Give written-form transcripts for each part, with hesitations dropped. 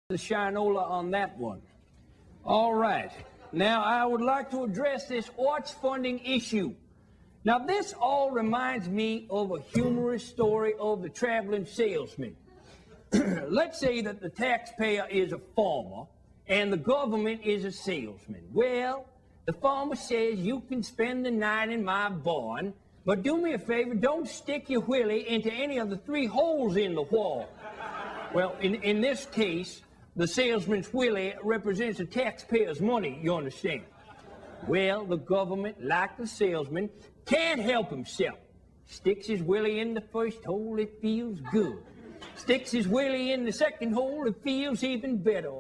the shinola on that one. All right. Now, I would like to address this arts funding issue. Now, this all reminds me of a humorous story of the traveling salesman. Let's say that the taxpayer is a farmer and the government is a salesman. Well, the farmer says you can spend the night in my barn, but do me a favor, don't stick your willy into any of the 3 holes in the wall. Well, in this case, the salesman's willy represents the taxpayer's money, you understand. Well, the government, like the salesman, can't help himself. Sticks his willy in the first hole, it feels good. Sticks his willy in the second hole, it feels even better.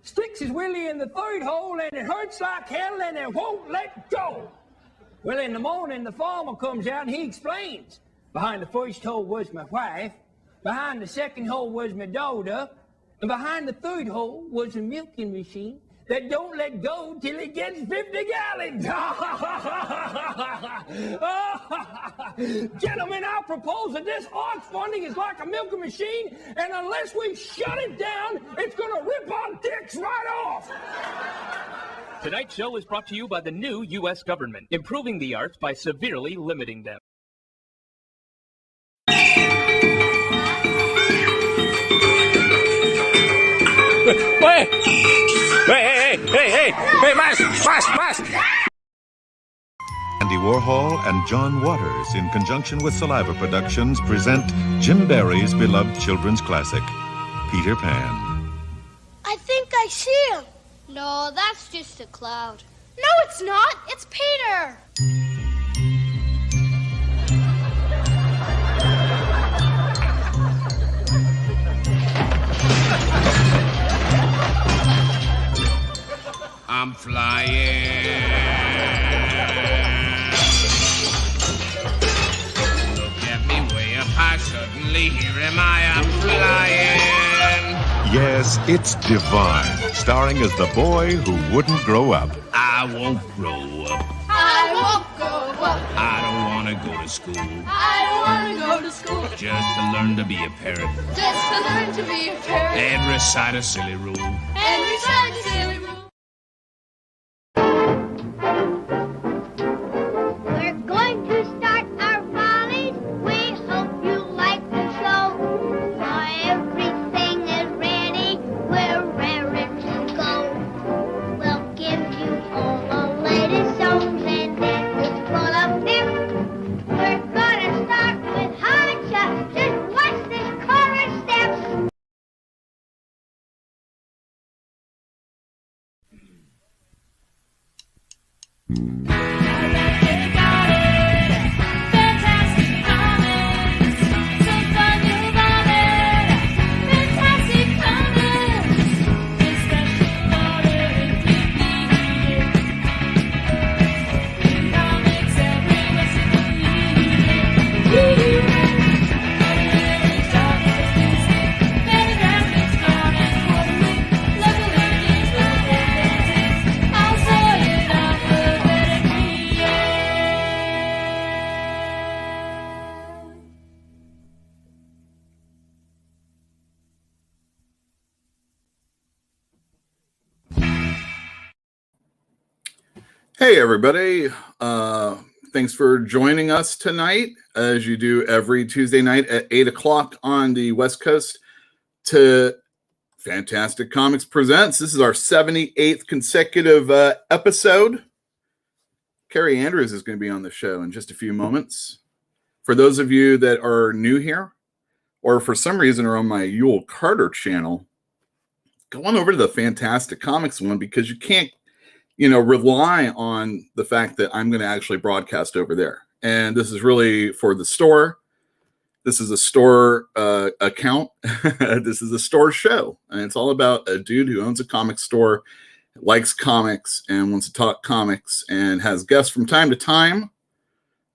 Sticks his willy in the third hole, and it hurts like hell, and it won't let go. Well, in the morning, the farmer comes out and he explains. Behind the first hole was my wife, behind the second hole was my daughter, and behind the third hole was a milking machine that don't let go till it gets 50 gallons. Gentlemen, I propose that this arts funding is like a milking machine, and unless we shut it down, it's gonna rip our dicks right off. Tonight's show is brought to you by the new U.S. government, improving the arts by severely limiting them. Wait! Hey, Mask! Andy Warhol and John Waters, in conjunction with Saliva Productions, present Jim Barrie's beloved children's classic, Peter Pan. I think I see him. No, that's just a cloud. No, it's not. It's Peter. I'm flying. Look at me way up high, suddenly here am I, I'm flying. Yes, it's Divine, starring as the boy who wouldn't grow up. I won't grow up. I won't grow up. I don't want to go to school. I don't want to go to school. Just to learn to be a parrot. Just to learn to be a parrot. And recite a silly rule. And recite a silly rule. We're going to start our volleys. We hope you like the show. Now everything is ready. We're raring to go. We'll give you all the latest songs and then we'll pull up them. We're gonna start with high chucks. Just watch this chorus steps. Hey, everybody. Thanks for joining us tonight, as you do every Tuesday night at 8 o'clock on the West Coast, to Fantastic Comics Presents. This is our 78th consecutive episode. Kaare Andrews is going to be on the show in just a few moments. For those of you that are new here, or for some reason are on my Yule Carter channel, go on over to the Fantastic Comics one, because you can't rely on the fact that I'm going to actually broadcast over there. And this is really for the store. This is a store account. This is a store show. And it's all about a dude who owns a comic store, likes comics, and wants to talk comics, and has guests from time to time.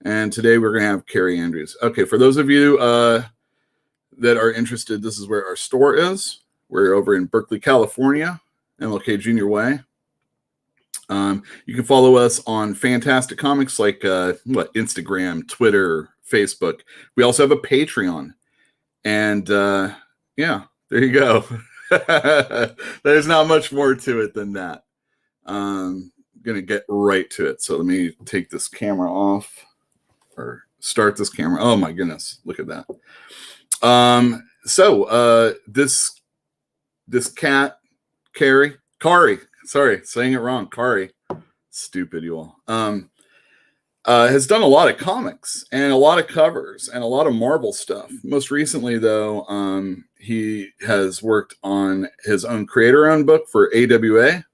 And today we're going to have Kaare Andrews. Okay, for those of you that are interested, this is where our store is. We're over in Berkeley, California, MLK Jr. Way. You can follow us on Fantastic Comics, like Instagram, Twitter, Facebook. We also have a Patreon, and yeah, there you go. There's not much more to it than that. I'm gonna get right to it. So let me take this camera off or start this camera. Oh my goodness, look at that. This cat, Kaare, sorry, saying it wrong, Kaare, stupid you all. Has done a lot of comics and a lot of covers and a lot of Marvel stuff. Most recently, though, he has worked on his own creator-owned book for AWA,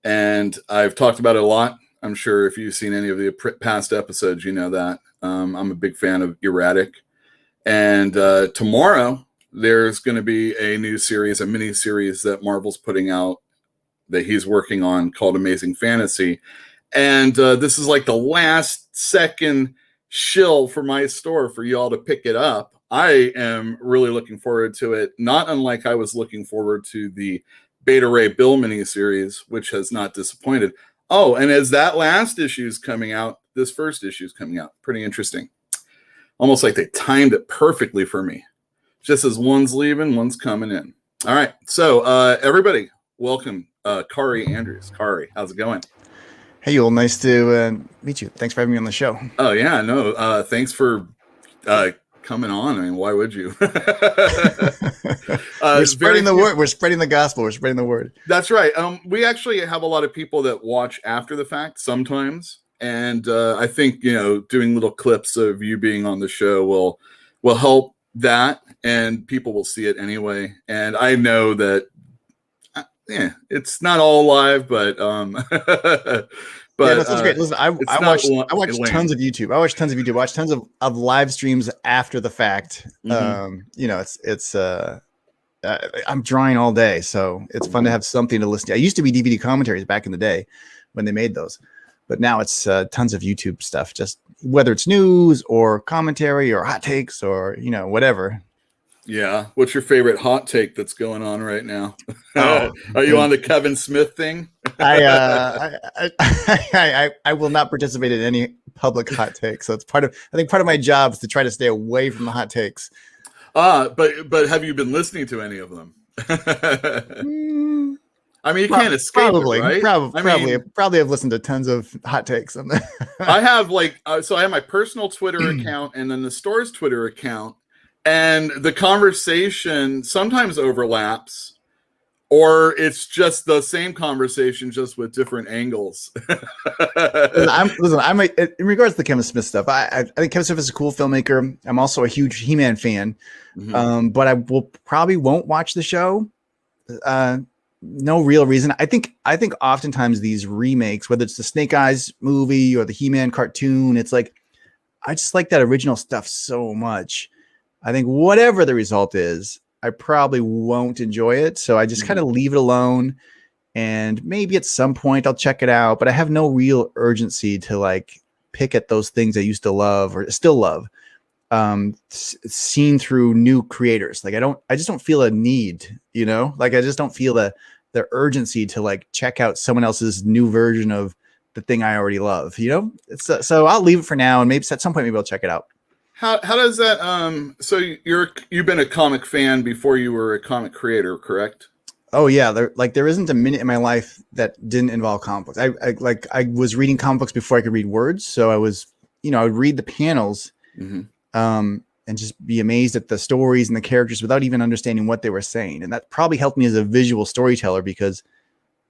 and I've talked about it a lot. I'm sure if you've seen any of the past episodes, you know that. I'm a big fan of E-Ratic, and tomorrow there's going to be a new series, a mini series that Marvel's putting out that he's working on called Amazing Fantasy. And this is like the last second shill for my store for y'all to pick it up. I am really looking forward to it, not unlike I was looking forward to the Beta Ray Bill miniseries, which has not disappointed. Oh, and as that last issue is coming out, this first issue is coming out. Pretty interesting. Almost like they timed it perfectly for me. Just as one's leaving, one's coming in. All right. So everybody, welcome Kaare Andrews. Kaare, how's it going? Hey, Yul, nice to meet you. Thanks for having me on the show. Oh, yeah, no, thanks for coming on. I mean, why would you? We're spreading the word. We're spreading the gospel. We're spreading the word. That's right. We actually have a lot of people that watch after the fact sometimes. And I think, doing little clips of you being on the show will help that. And people will see it anyway. And I know that it's not all live, but yeah, that sounds great. Listen, I watch tons of YouTube. I watch tons of live streams after the fact. Mm-hmm. I'm drawing all day, so it's fun to have something to listen to. I used to be DVD commentaries back in the day when they made those, but now it's tons of YouTube stuff. Just whether it's news or commentary or hot takes or whatever. Yeah. What's your favorite hot take that's going on right now? Are you on the Kevin Smith thing? I will not participate in any public hot takes. So it's part of my job is to try to stay away from the hot takes. But have you been listening to any of them? I mean, you can't escape probably, it, right? Probably have listened to tons of hot takes. I have so I have my personal Twitter account and then the store's Twitter account. And the conversation sometimes overlaps, or it's just the same conversation, just with different angles. I'm in regards to the Kevin Smith stuff. I think Kevin Smith is a cool filmmaker. I'm also a huge He-Man fan, but I won't watch the show. No real reason. I think oftentimes these remakes, whether it's the Snake Eyes movie or the He-Man cartoon, it's like I just like that original stuff so much. I think whatever the result is, I probably won't enjoy it. So I just kind of leave it alone. And maybe at some point I'll check it out, but I have no real urgency to pick at those things I used to love or still love, seen through new creators. I just don't feel a need, I just don't feel the urgency to check out someone else's new version of the thing I already love, so I'll leave it for now. And maybe at some point, maybe I'll check it out. How does that so you've been a comic fan before you were a comic creator, correct? Oh yeah, there isn't a minute in my life that didn't involve comic books. I was reading comic books before I could read words, so I was I would read the panels and just be amazed at the stories and the characters without even understanding what they were saying. And that probably helped me as a visual storyteller because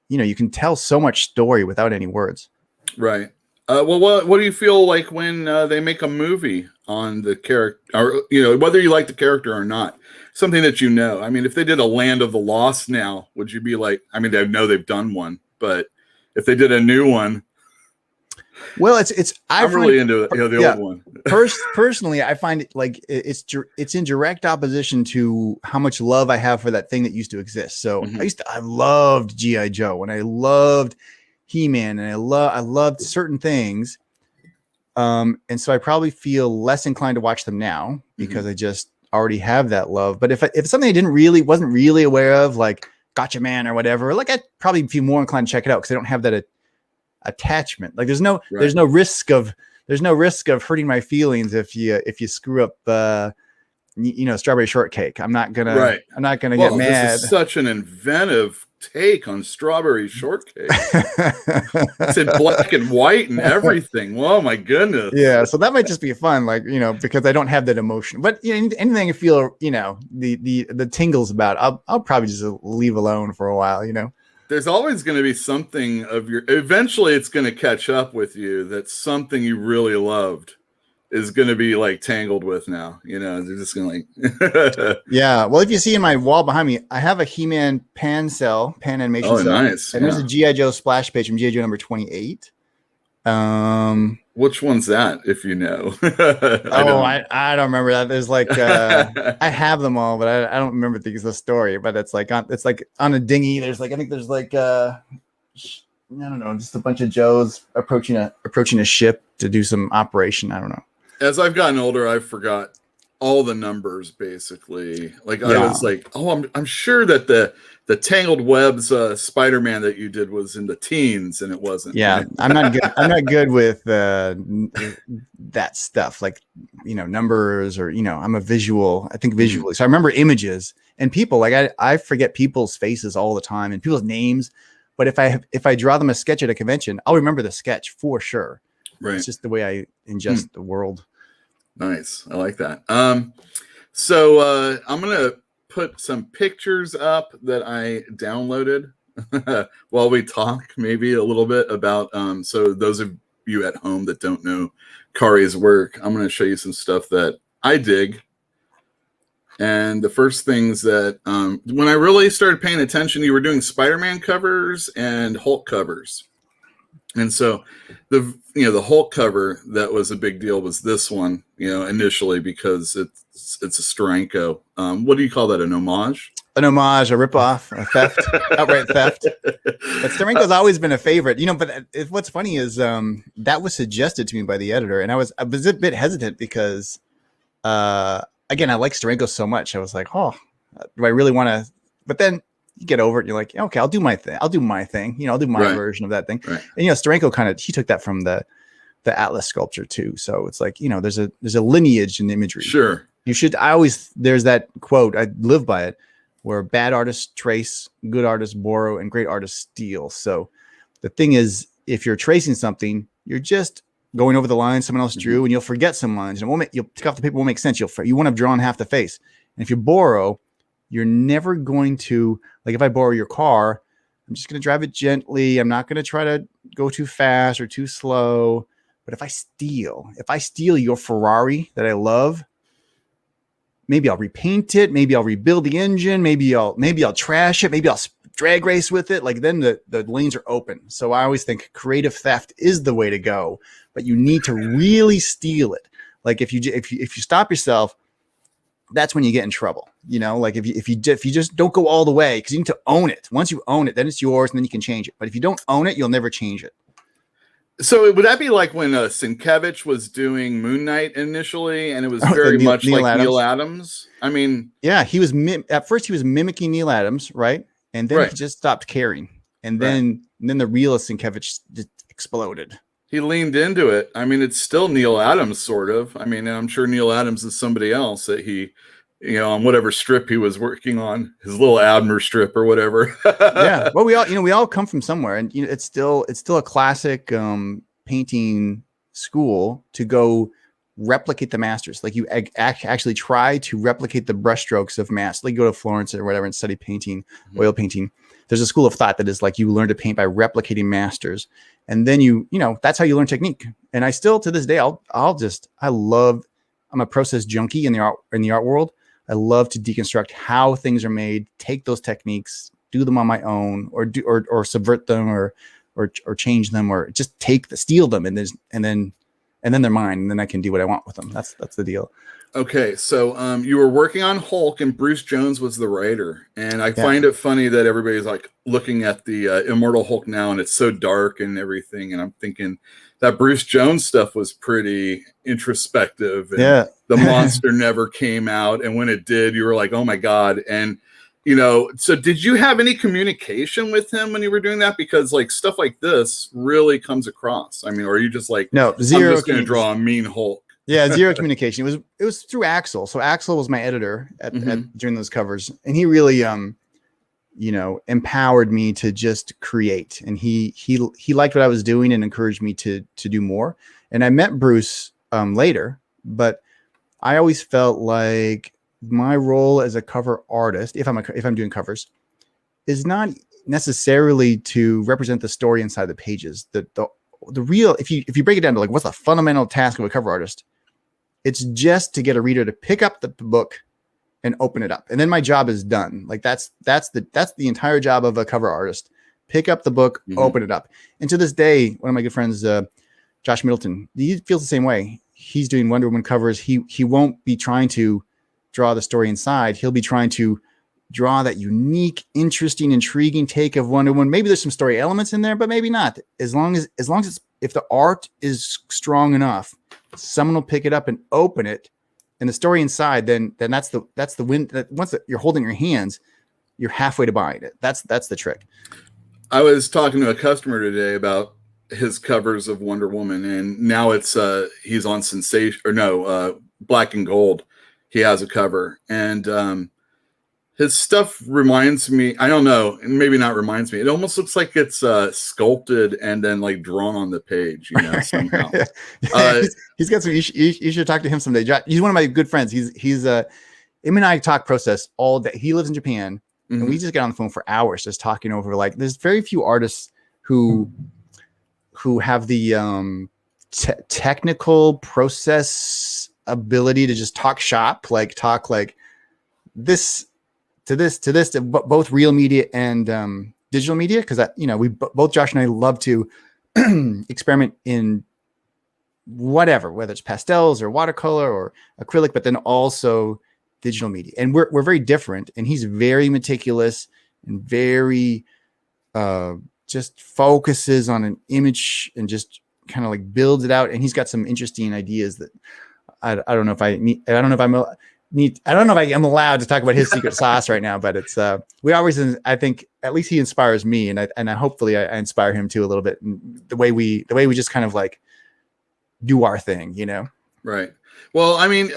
you can tell so much story without any words. Right. Well, what do you feel like when they make a movie on the character, or whether you like the character or not? Something that I mean, if they did a Land of the Lost now, would you be like? I mean, I know they've done one, but if they did a new one, well, I'm really into the old one. Personally, I find it it's in direct opposition to how much love I have for that thing that used to exist. So I loved G.I. Joe and I loved He-Man and I loved certain things. And so I probably feel less inclined to watch them now because I just already have that love. But if it's something I wasn't really aware of, like Gotcha Man or whatever, I'd probably feel more inclined to check it out because I don't have that attachment. There's no risk of hurting my feelings if you screw up strawberry shortcake. I'm not gonna Right. get mad. This is such an inventive take on strawberry shortcake. It's in black and white and everything. Oh my goodness. Yeah, so that might just be fun, like, because I don't have that emotion. But anything I feel, the tingles about, I'll probably just leave alone for a while. There's always going to be something eventually it's going to catch up with you that something you really loved is going to be like tangled with now. They're just going to Yeah. Well, if you see in my wall behind me, I have a He-Man pan animation cell. Nice. And there's a G.I. Joe splash page from G.I. Joe number 28. Which one's that, if you know? I don't remember that. There's like I have them all, but I don't remember the story. But it's like on a dinghy. There's like, I think there's like I don't know, just a bunch of Joes approaching a ship to do some operation. I don't know. As I've gotten older, I forgot all the numbers basically. Like I was like, I'm sure that the Tangled Webs Spider-Man that you did was in the teens, and it wasn't. Yeah, I'm not good. I'm not good with that stuff, like numbers or I'm a visual. I think visually, so I remember images and people. Like I forget people's faces all the time and people's names. But if I draw them a sketch at a convention, I'll remember the sketch for sure. Right. It's just the way I ingest the world. Nice. I like that. So I'm gonna put some pictures up that I downloaded while we talk, maybe a little bit about. So those of you at home that don't know Kaare's work, I'm gonna show you some stuff that I dig. And the first things that when I really started paying attention, you were doing Spider-Man covers and Hulk covers. And so the Hulk cover that was a big deal was this one, initially because it's a Steranko. What do you call that? An homage? An homage, a ripoff, a theft, outright theft. But Steranko's always been a favorite, But what's funny is that was suggested to me by the editor, and I was a bit hesitant because, again, I like Steranko so much. I was like, oh, do I really want to? But then you get over it. You're like, okay, I'll do my thing. I'll do my version of that thing. Right. And Steranko he took that from the Atlas sculpture too. So it's like, there's a lineage in imagery. Sure. There's that quote, I live by it, where bad artists trace, good artists borrow, and great artists steal. So the thing is, if you're tracing something, you're just going over the lines someone else drew, and you'll forget some lines, and you'll take off the paper, it won't make sense. You won't have drawn half the face. And if you borrow, you're never going to, like if I borrow your car, I'm just going to drive it gently. I'm not going to try to go too fast or too slow. But if I steal your Ferrari that I love, maybe I'll repaint it. Maybe I'll rebuild the engine. Maybe I'll trash it. Maybe I'll drag race with it. Like then the lanes are open. So I always think creative theft is the way to go, but you need to really steal it. Like if you stop yourself, that's when you get in trouble. Like if you just don't go all the way, because you need to own it. Once you own it, then it's yours, and then you can change it. But if you don't own it, you'll never change it. So would that be like when Sienkiewicz was doing Moon Knight initially, and it was very much like Neil Adams? I mean, yeah, he was at first he was mimicking Neil Adams, right? And then he just stopped caring, and then the real Sienkiewicz just exploded. He leaned into it. I mean, it's still Neil Adams, sort of. I mean, I'm sure Neil Adams is somebody else that he, on whatever strip he was working on, his little Abner strip or whatever. Yeah. Well, we all come from somewhere, and it's still a classic painting school to go replicate the masters. Like you actually try to replicate the brushstrokes of masters. Like you go to Florence or whatever and study painting, oil painting. There's a school of thought that is like you learn to paint by replicating masters, and then that's how you learn technique. And I still to this day I'm a process junkie in the art world. I love to deconstruct how things are made, take those techniques, do them on my own, or subvert them, or change them, or just steal them, and then they're mine, and then I can do what I want with them. That's the deal. Okay, so you were working on Hulk, and Bruce Jones was the writer, and I find it funny that everybody's like looking at the Immortal Hulk now, and it's so dark and everything, and I'm thinking that Bruce Jones stuff was pretty introspective, and the monster never came out, and when it did, you were like, oh my god. And so did you have any communication with him when you were doing that? Because like stuff like this really comes across. I mean, or are you just like, no, zero, I'm just going to draw a mean Hulk? Yeah, zero communication. It was through Axel. So Axel was my editor during those covers, and he really empowered me to just create. And he liked what I was doing and encouraged me to do more. And I met Bruce later, but I always felt like my role as a cover artist, if I'm doing covers, is not necessarily to represent the story inside the pages. The real, if you break it down to like what's the fundamental task of a cover artist, it's just to get a reader to pick up the book and open it up, and then my job is done. Like that's the entire job of a cover artist. Pick up the book, open it up. And to this day, one of my good friends, Josh Middleton, he feels the same way. He's doing Wonder Woman covers. He won't be trying to draw the story inside. He'll be trying to draw that unique, interesting, intriguing take of Wonder Woman. Maybe there's some story elements in there, but maybe not. As long as if the art is strong enough, someone will pick it up and open it, and the story inside, then that's the win. Once you're holding your hands, you're halfway to buying it. That's the trick. I was talking to a customer today about his covers of Wonder Woman, and now it's he's on Black and Gold. He has a cover, and his stuff reminds me, I don't know, maybe not reminds me. It almost looks like it's sculpted and then like drawn on the page, somehow. He's got some. You should talk to him someday. He's one of my good friends. He's him and I talk process all day. He lives in Japan, and we just get on the phone for hours just talking over. Like, there's very few artists who have the technical process ability to just talk shop, like this to both real media and digital media, because both Josh and I love to experiment in whatever, whether it's pastels or watercolor or acrylic, but then also digital media. And we're very different, and he's very meticulous and very just focuses on an image and just kind of like builds it out. And he's got some interesting ideas that I don't know if I am allowed to talk about his secret sauce right now, but it's we always, I think at least he inspires me, and I hopefully I inspire him too a little bit. And the way we just kind of like do our thing, Right. Well, I mean,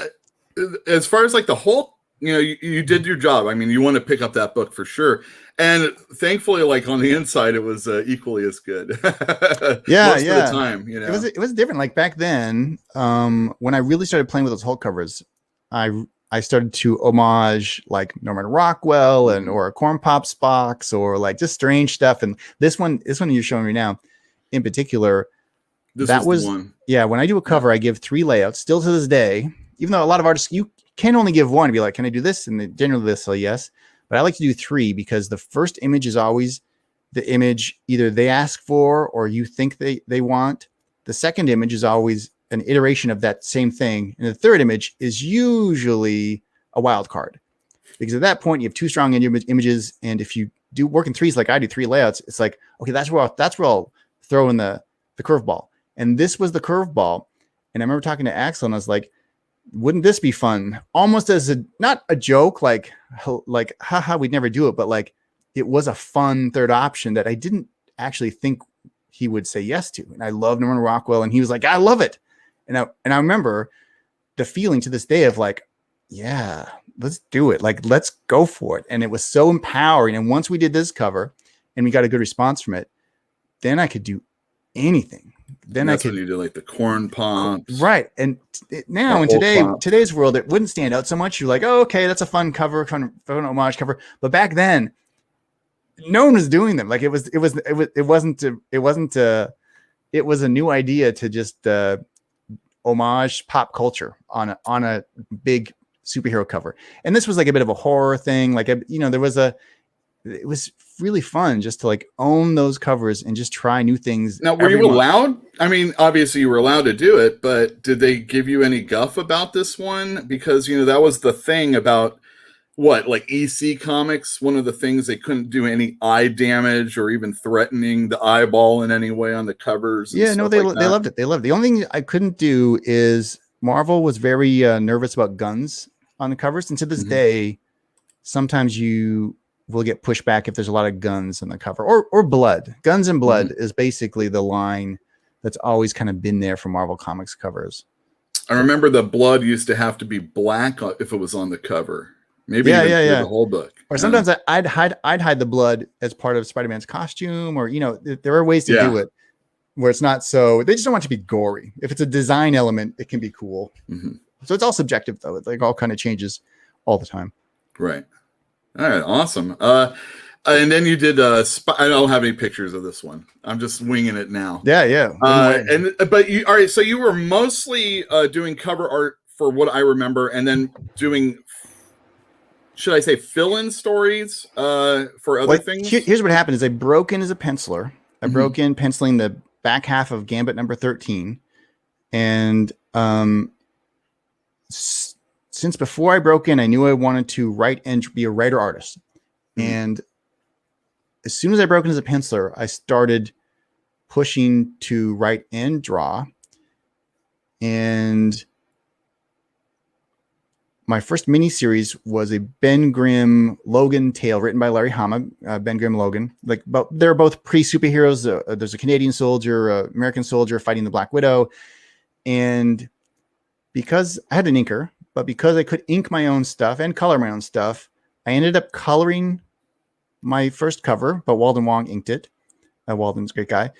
as far as like the whole, you did your job. I mean, you want to pick up that book for sure. And thankfully, like on the inside, it was equally as good. Yeah, Most of the time, it was different. Like back then, when I really started playing with those whole covers, I started to homage like Norman Rockwell or a Corn Pops box, or like just strange stuff. And this one you're showing me now in particular, that was the one. Yeah. When I do a cover, I give 3 layouts still to this day, even though a lot of artists, you can only give one and be like, can I do this? And generally they'll say yes, but I like to do 3 because the first image is always the image either they ask for or you think they want. The second image is always an iteration of that same thing. And the third image is usually a wild card, because at that point you have 2 strong images. And if you do work in 3s, like I do 3 layouts, it's like, okay, that's where I'll throw in the curveball. And this was the curveball. And I remember talking to Axel, and I was like, wouldn't this be fun? Almost as not a joke, like, haha, we'd never do it. But like, it was a fun third option that I didn't actually think he would say yes to. And I love Norman Rockwell, and he was like, I love it. And I remember the feeling to this day of like, yeah, let's do it. Like, let's go for it. And it was so empowering. And once we did this cover and we got a good response from it, then I could do anything. Then that's I could when you do like the Corn Pops. Right. And now in today's world, it wouldn't stand out so much. You're like, oh, okay, that's a fun cover, fun homage cover. But back then, no one was doing them. Like it was a new idea to just homage pop culture on a big superhero cover. And this was like a bit of a horror thing. Like, it was really fun just to like own those covers and just try new things. Now, were you allowed? I mean, obviously you were allowed to do it, but did they give you any guff about this one? Because, that was the thing about like EC Comics. One of the things, they couldn't do any eye damage or even threatening the eyeball in any way on the covers. Yeah, no, they loved it. They loved it. The only thing I couldn't do is Marvel was very nervous about guns on the covers. And to this day, sometimes you will get pushback if there's a lot of guns on the cover or blood. Guns and blood is basically the line that's always kind of been there for Marvel Comics covers. I remember the blood used to have to be black if it was on the cover. Maybe even through the whole book. Or sometimes I'd hide the blood as part of Spider-Man's costume, or there are ways to do it where it's not so. They just don't want it to be gory. If it's a design element, it can be cool. Mm-hmm. So it's all subjective, though. It like all kind of changes all the time. Right. All right. Awesome. And then you did. I don't have any pictures of this one. I'm just winging it now. Yeah. But you all right? So you were mostly doing cover art for what I remember, and then doing. Should I say fill-in stories for other things? Here's what happened: is I broke in as a penciler. I broke in penciling the back half of Gambit number 13, and since before I broke in, I knew I wanted to write and be a writer artist. And as soon as I broke in as a penciler, I started pushing to write and draw. And my first miniseries was a Ben Grimm Logan tale written by Larry Hama, Ben Grimm Logan. They're both pre-superheroes. There's a Canadian soldier, an American soldier fighting the Black Widow. And because I had an inker, but because I could ink my own stuff and color my own stuff, I ended up coloring my first cover, but Walden Wong inked it. Walden's a great guy.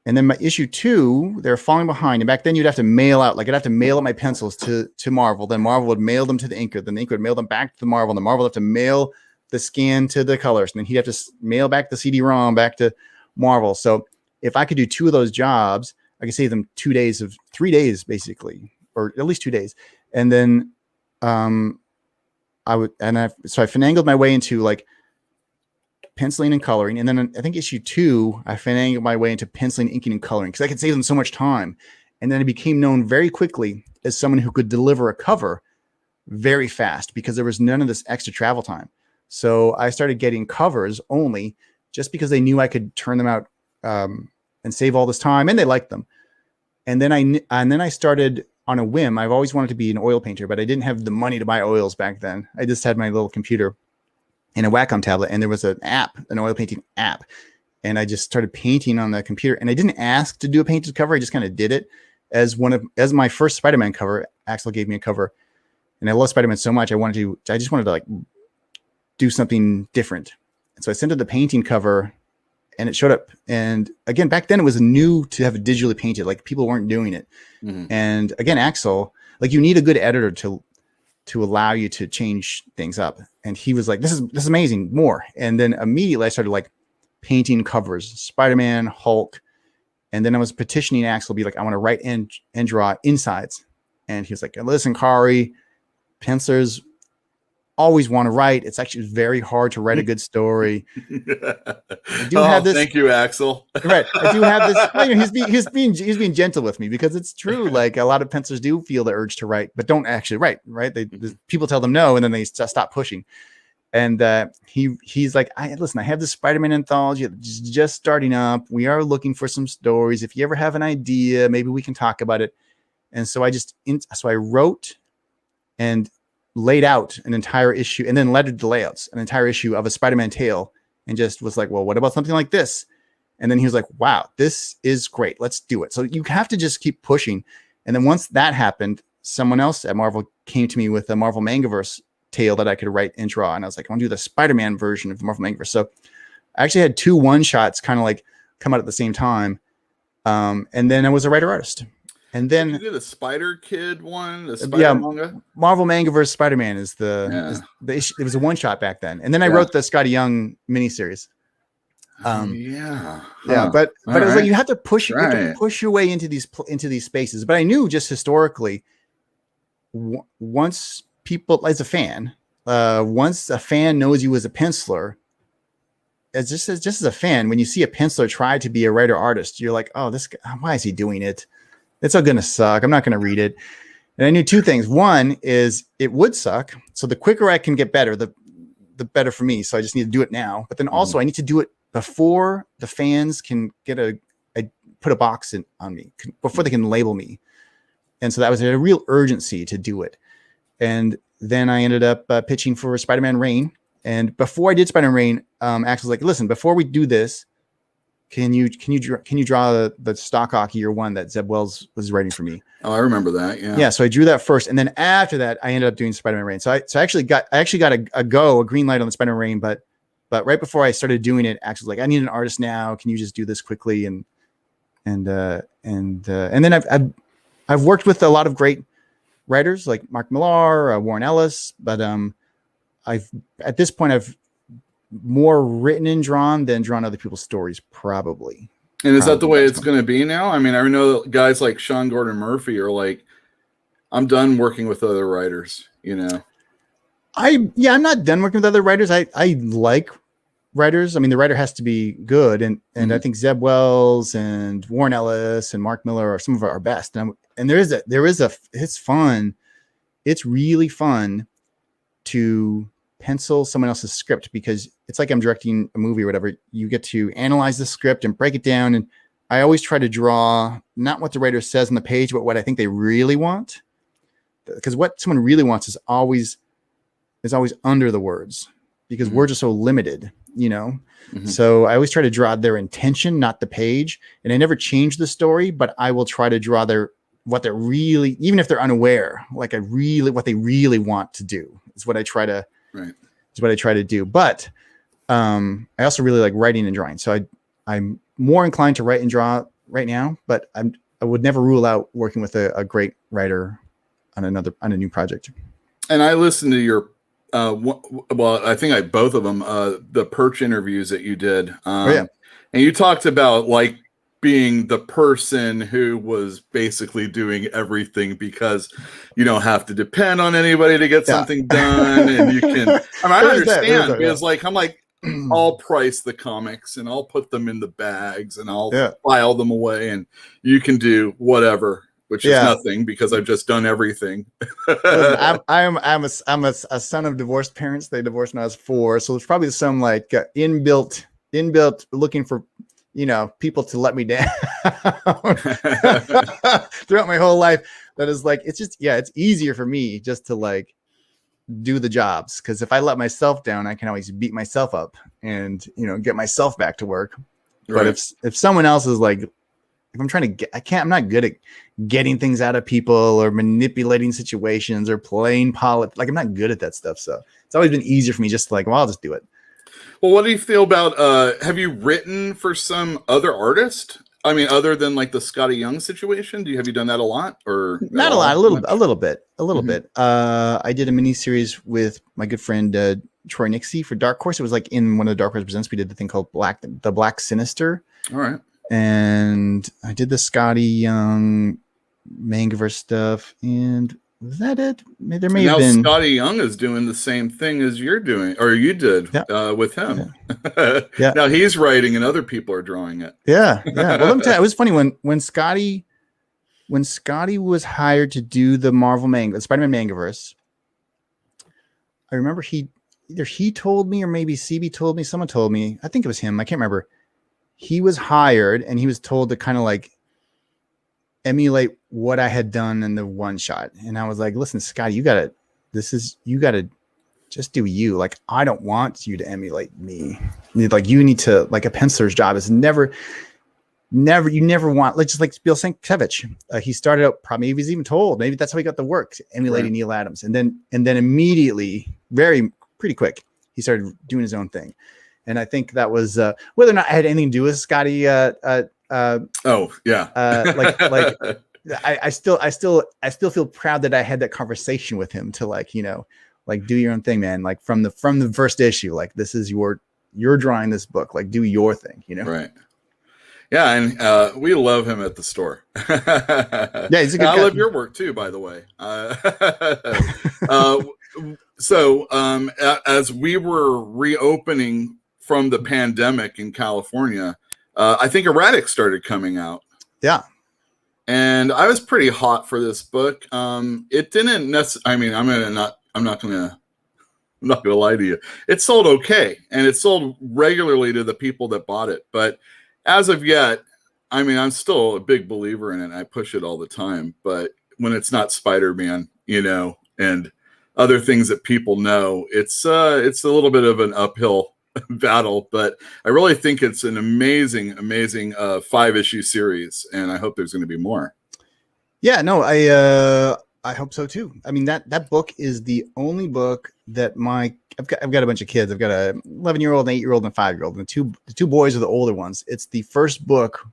And then my issue 2, they're falling behind. And back then you'd have to mail out, I'd have to mail out my pencils to Marvel. Then Marvel would mail them to the inker. Then the inker would mail them back to the Marvel. And the Marvel would have to mail the scan to the colors. And then he'd have to mail back the CD-ROM back to Marvel. So if I could do 2 of those jobs, I could save them 3 days, basically, or at least 2 days. And then so I finagled my way into penciling and coloring. And then I think issue 2, I finagled my way into penciling, inking, and coloring because I could save them so much time. And then I became known very quickly as someone who could deliver a cover very fast because there was none of this extra travel time. So I started getting covers only just because they knew I could turn them out and save all this time, and they liked them. And then I started on a whim. I've always wanted to be an oil painter, but I didn't have the money to buy oils back then. I just had my little computer and a Wacom tablet, and there was an oil painting app. And I just started painting on the computer, and I didn't ask to do a painted cover. I just kind of did it as my first Spider-Man cover. Axel gave me a cover, and I love Spider-Man so much. I just wanted to do something different. And so I sent it the painting cover, and it showed up. And again, back then it was new to have it digitally painted. People weren't doing it. Mm-hmm. And again, Axel, you need a good editor to allow you to change things up. And he was like, this is amazing, more. And then immediately I started painting covers, Spider-Man, Hulk. And then I was petitioning Axel, be like, I want to write and draw insides. And he was like, listen, Kaare, pencilers always want to write. It's actually very hard to write a good story. I do have this. Thank you, Axel. Right. I do have this. He's being gentle with me because it's true. A lot of pencilers do feel the urge to write, but don't actually write. Right. People tell them no, and then they stop pushing. And he's like, listen, I have this Spider-Man anthology that's just starting up. We are looking for some stories. If you ever have an idea, maybe we can talk about it. And so I wrote and laid out an entire issue, and then lettered the layouts, an entire issue of a Spider-Man tale, and just was like, well, what about something like this? And then he was like, wow, this is great. Let's do it. So you have to just keep pushing. And then once that happened, someone else at Marvel came to me with a Marvel Mangaverse tale that I could write and draw. And I was like, I want to do the Spider-Man version of Marvel Mangaverse. So I actually had 2 one-shots kind of come out at the same time. And then I was a writer artist. And then you did a Spider Kid one, the Spider manga. Marvel Mangaverse Spider-Man is the issue. It was a one shot back then, and then I wrote the Scotty Young miniseries. But it was like you have to push your way into these spaces. But I knew just historically, once people once a fan knows you as a penciler, just as a fan, when you see a penciler try to be a writer artist, you're like, oh, this guy, why is he doing it? It's all going to suck. I'm not going to read it. And I knew 2 things. One is it would suck. So the quicker I can get better, the better for me. So I just need to do it now. But then also I need to do it before the fans can put a box on me, before they can label me. And so that was a real urgency to do it. And then I ended up pitching for Spider-Man Reign. And before I did Spider-Man Reign, Axel was like, listen, before we do this, can you draw the stock hockey year one that Zeb Wells was writing for me? Oh, I remember that. Yeah. Yeah. So I drew that first, and then after that, I ended up doing Spider-Man Rain. So I actually got a green light on the Spider-Man Rain, but right before I started doing it, actually like, I need an artist now. Can you just do this quickly? And then I've worked with a lot of great writers like Mark Millar, Warren Ellis, but at this point I've more written and drawn than drawn other people's stories, probably. And is that the way it's going to be now? I mean, I know guys like Sean Gordon Murphy are like, I'm done working with other writers, you know? I'm not done working with other writers. I like writers. I mean, the writer has to be good. And I think Zeb Wells and Warren Ellis and Mark Millar are some of our best. And it's fun. It's really fun to pencil someone else's script, because it's like I'm directing a movie or whatever. You get to analyze the script and break it down. And I always try to draw not what the writer says on the page, but what I think they really want. Because what someone really wants is always under the words, because words are so limited, you know? So I always try to draw their intention, not the page. And I never change the story, but I will try to draw what they're really, even if they're unaware, like what they really want to do is what I try to, is what I try to do. But I also really like writing and drawing. So I'm more inclined to write and draw right now, but I would never rule out working with a great writer on a new project. And I listened to your, I think both of them, the Perch interviews that you did. And you talked about like being the person who was basically doing everything, because you don't have to depend on anybody to get something done. And you can, I understand, because like, I'm like, I'll price the comics and I'll put them in the bags and I'll file them away, and you can do whatever, which is nothing, because I've just done everything. I'm a son of divorced parents. They divorced when I was 4. So there's probably some like inbuilt looking for, you know, people to let me down throughout my whole life. That is like, it's just, it's easier for me just to like do the jobs. Cause if I let myself down, I can always beat myself up and, you know, get myself back to work. But if someone else is like, if I'm trying to I'm not good at getting things out of people or manipulating situations or playing politics. Like, I'm not good at that stuff. So it's always been easier for me just to like, well, I'll just do it. Well, what do you feel about, have you written for some other artist? I mean, other than like the Scotty Young situation, have you done that a lot, or not a lot? A little bit. I did a mini series with my good friend, Troy Nixie for Dark Horse. It was like in one of the Dark Horse Presents, we did the thing called the Black Sinister. All right. And I did the Scotty Young Mangaverse stuff, and was that it? There may have been. Scotty Young is doing the same thing as you're doing, or you did with him. Yeah. Now he's writing, and other people are drawing it. Yeah. Well, let me tell you, it was funny when Scotty was hired to do the Spider-Man Mangaverse. I remember either he told me, or maybe CB told me. Someone told me. I think it was him. I can't remember. He was hired and he was told to kind of like emulate what I had done in the one shot. And I was like, listen, Scotty, you gotta just do you. Like, I don't want you to emulate me. Like, you need to, like, a penciler's job is never want, like, just like Bill Sienkiewicz. He started out, probably he was even told, maybe that's how he got the work, emulating Neil Adams. And then immediately, pretty quick, he started doing his own thing. And I think that was whether or not I had anything to do with Scotty. I still feel proud that I had that conversation with him to, like, you know, like, do your own thing, man. Like, from the first issue, like, this is you're drawing this book, like, do your thing, you know? Right. Yeah. And we love him at the store. Yeah. He's a good guy. I love your work too, by the way. So as we were reopening from the pandemic in California, I think E-Ratic started coming out. Yeah. And I was pretty hot for this book. It didn't necessarily, I mean, I'm not gonna lie to you. It sold okay, and it sold regularly to the people that bought it. But as of yet, I mean, I'm still a big believer in it. I push it all the time. But when it's not Spider-Man, you know, and other things that people know, it's a little bit of an uphill battle, but I really think it's an amazing 5-issue series, and I hope there's going to be more. Yeah, no, I hope so too. I mean, that book is the only book that I've got a bunch of kids. I've got a 11-year-old, an 8-year-old, and a 5-year-old, and the two boys are the older ones. It's the first book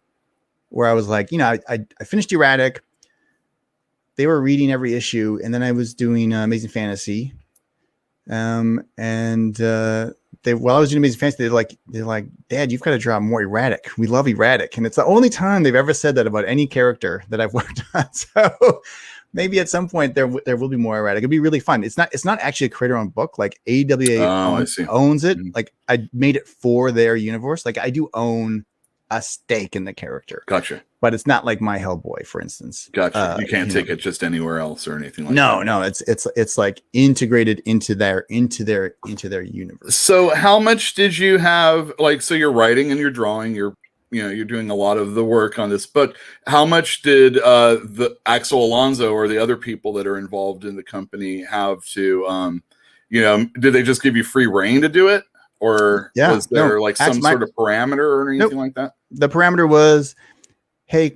where I was like, I finished E-Ratic. They were reading every issue, and then I was doing Amazing Fantasy. While I was doing Amazing Fantasy, they're like, Dad, you've got to draw more E-Ratic. We love E-Ratic, and it's the only time they've ever said that about any character that I've worked on. So maybe at some point there will be more E-Ratic. It'd be really fun. It's not actually a creator-owned book. Like AWA owns it. Mm-hmm. Like I made it for their universe. Like I do own a stake in the character. Gotcha. But it's not like My Hellboy, for instance. Gotcha. You can't take it just anywhere else or anything like that. No, it's like integrated into their universe. So how much did you have, like, so you're writing and you're drawing, you're doing a lot of the work on this book. How much did the Axel Alonso or the other people that are involved in the company have to did they just give you free reign to do it? Or was there some sort of parameter or anything like that? The parameter was, hey,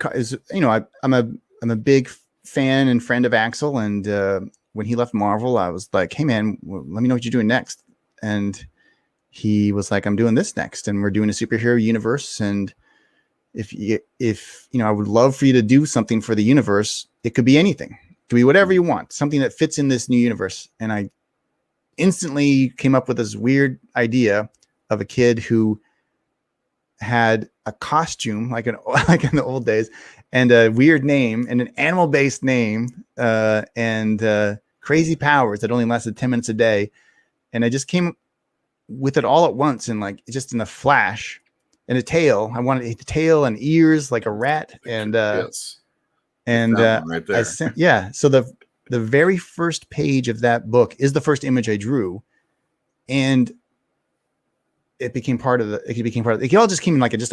I'm a big fan and friend of Axel, and when he left Marvel, I was like, hey man, let me know what you're doing next. And he was like, I'm doing this next, and we're doing a superhero universe, and if I would love for you to do something for the universe. It could be anything. It could be whatever you want, something that fits in this new universe. And I instantly came up with this weird idea of a kid who had a costume like in the old days, and a weird name and an animal-based name, and crazy powers that only lasted 10 minutes a day. And I just came with it all at once, and like just in a flash, and a tail. I wanted the tail and ears like a rat, and yes. And right there. So the very first page of that book is the first image I drew, and it became part of it all just came in like just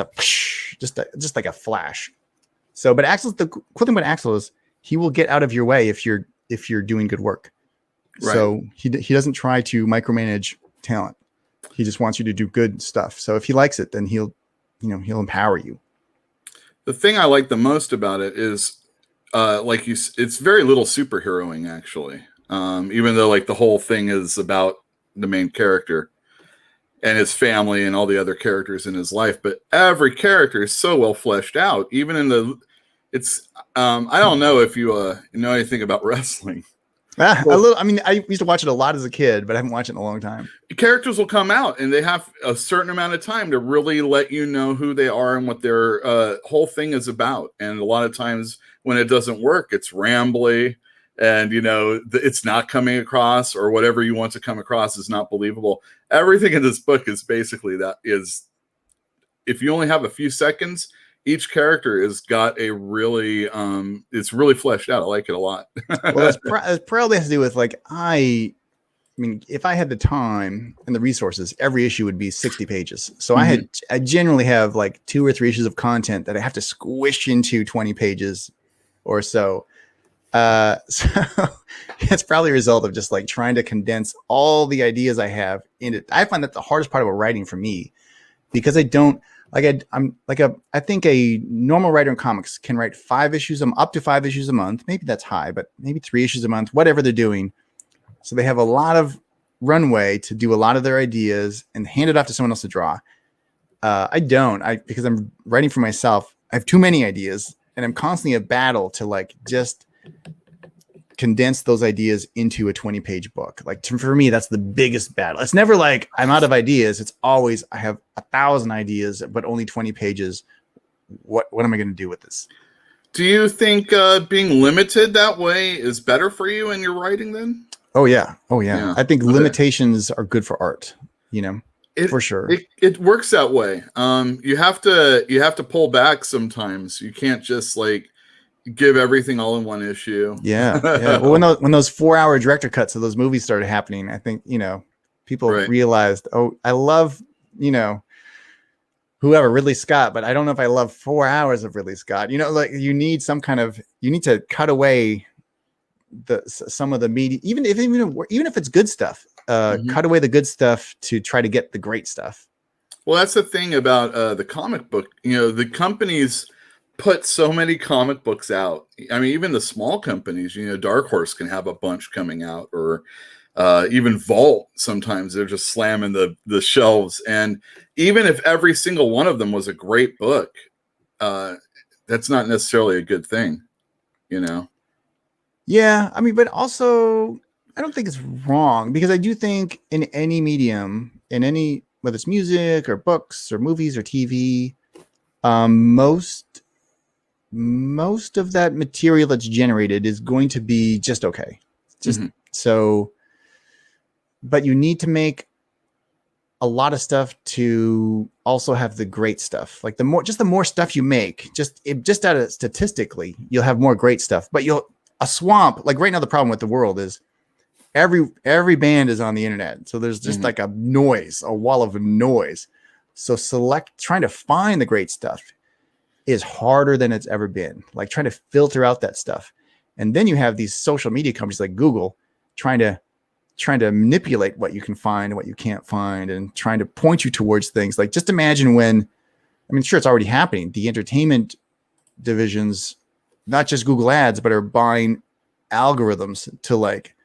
like a flash. So, but the cool thing about Axel is he will get out of your way if you're doing good work. Right. So he doesn't try to micromanage talent. He just wants you to do good stuff. So if he likes it, then he'll empower you. The thing I like the most about it is, it's very little superheroing actually. Even though like the whole thing is about the main character and his family and all the other characters in his life, but every character is so well fleshed out. Even in I don't know if you know anything about wrestling. A little. I mean, I used to watch it a lot as a kid, but I haven't watched it in a long time. Characters will come out, and they have a certain amount of time to really let you know who they are and what their whole thing is about. And a lot of times when it doesn't work, it's rambly, and it's not coming across, or whatever you want to come across is not believable. Everything in this book is basically that. Is if you only have a few seconds, each character has got a really it's really fleshed out. I like it a lot. Well, it probably has to do with I mean, if I had the time and the resources, every issue would be 60 pages. So I generally have like 2 or 3 issues of content that I have to squish into 20 pages or so. So it's probably a result of just like trying to condense all the ideas I have in it. I find that the hardest part about writing for me, because I don't I think a normal writer in comics can write 5 issues, up to 5 issues a month. Maybe that's high, but maybe 3 issues a month, whatever they're doing. So they have a lot of runway to do a lot of their ideas and hand it off to someone else to draw. I don't, because I'm writing for myself. I have too many ideas, and I'm constantly a battle to like just condense those ideas into a 20-page book. Like for me, that's the biggest battle. It's never like I'm out of ideas. It's always I have 1,000 ideas, but only 20 pages. What am I going to do with this? Do you think being limited that way is better for you in your writing then? Oh yeah. I think limitations are good for art, for sure. It works that way. You have to pull back sometimes. You can't just like give everything all in one issue. Yeah. Well, when those 4-hour director cuts of those movies started happening, I think, people realized, I love, whoever, Ridley Scott, but I don't know if I love 4 hours of Ridley Scott. Like you need to cut away some of the media, even if it's good stuff. cut away the good stuff to try to get the great stuff. Well, that's the thing about the comic book. The companies put so many comic books out. I mean, even the small companies, Dark Horse can have a bunch coming out, or even Vault. Sometimes they're just slamming the shelves. And even if every single one of them was a great book, that's not necessarily a good thing, Yeah, I mean, but also I don't think it's wrong, because I do think in any medium, whether it's music or books or movies or TV, most of that material that's generated is going to be just okay. So, but you need to make a lot of stuff to also have the great stuff. Like the more stuff you make, just out of statistically, you'll have more great stuff. But a swamp, like right now, the problem with the world is every band is on the internet. So there's just like a wall of noise. So trying to find the great stuff is harder than it's ever been. Like trying to filter out that stuff. And then you have these social media companies like Google trying to manipulate what you can find and what you can't find, and trying to point you towards things. Like, just imagine sure, it's already happening. The entertainment divisions, not just Google Ads, but are buying algorithms to like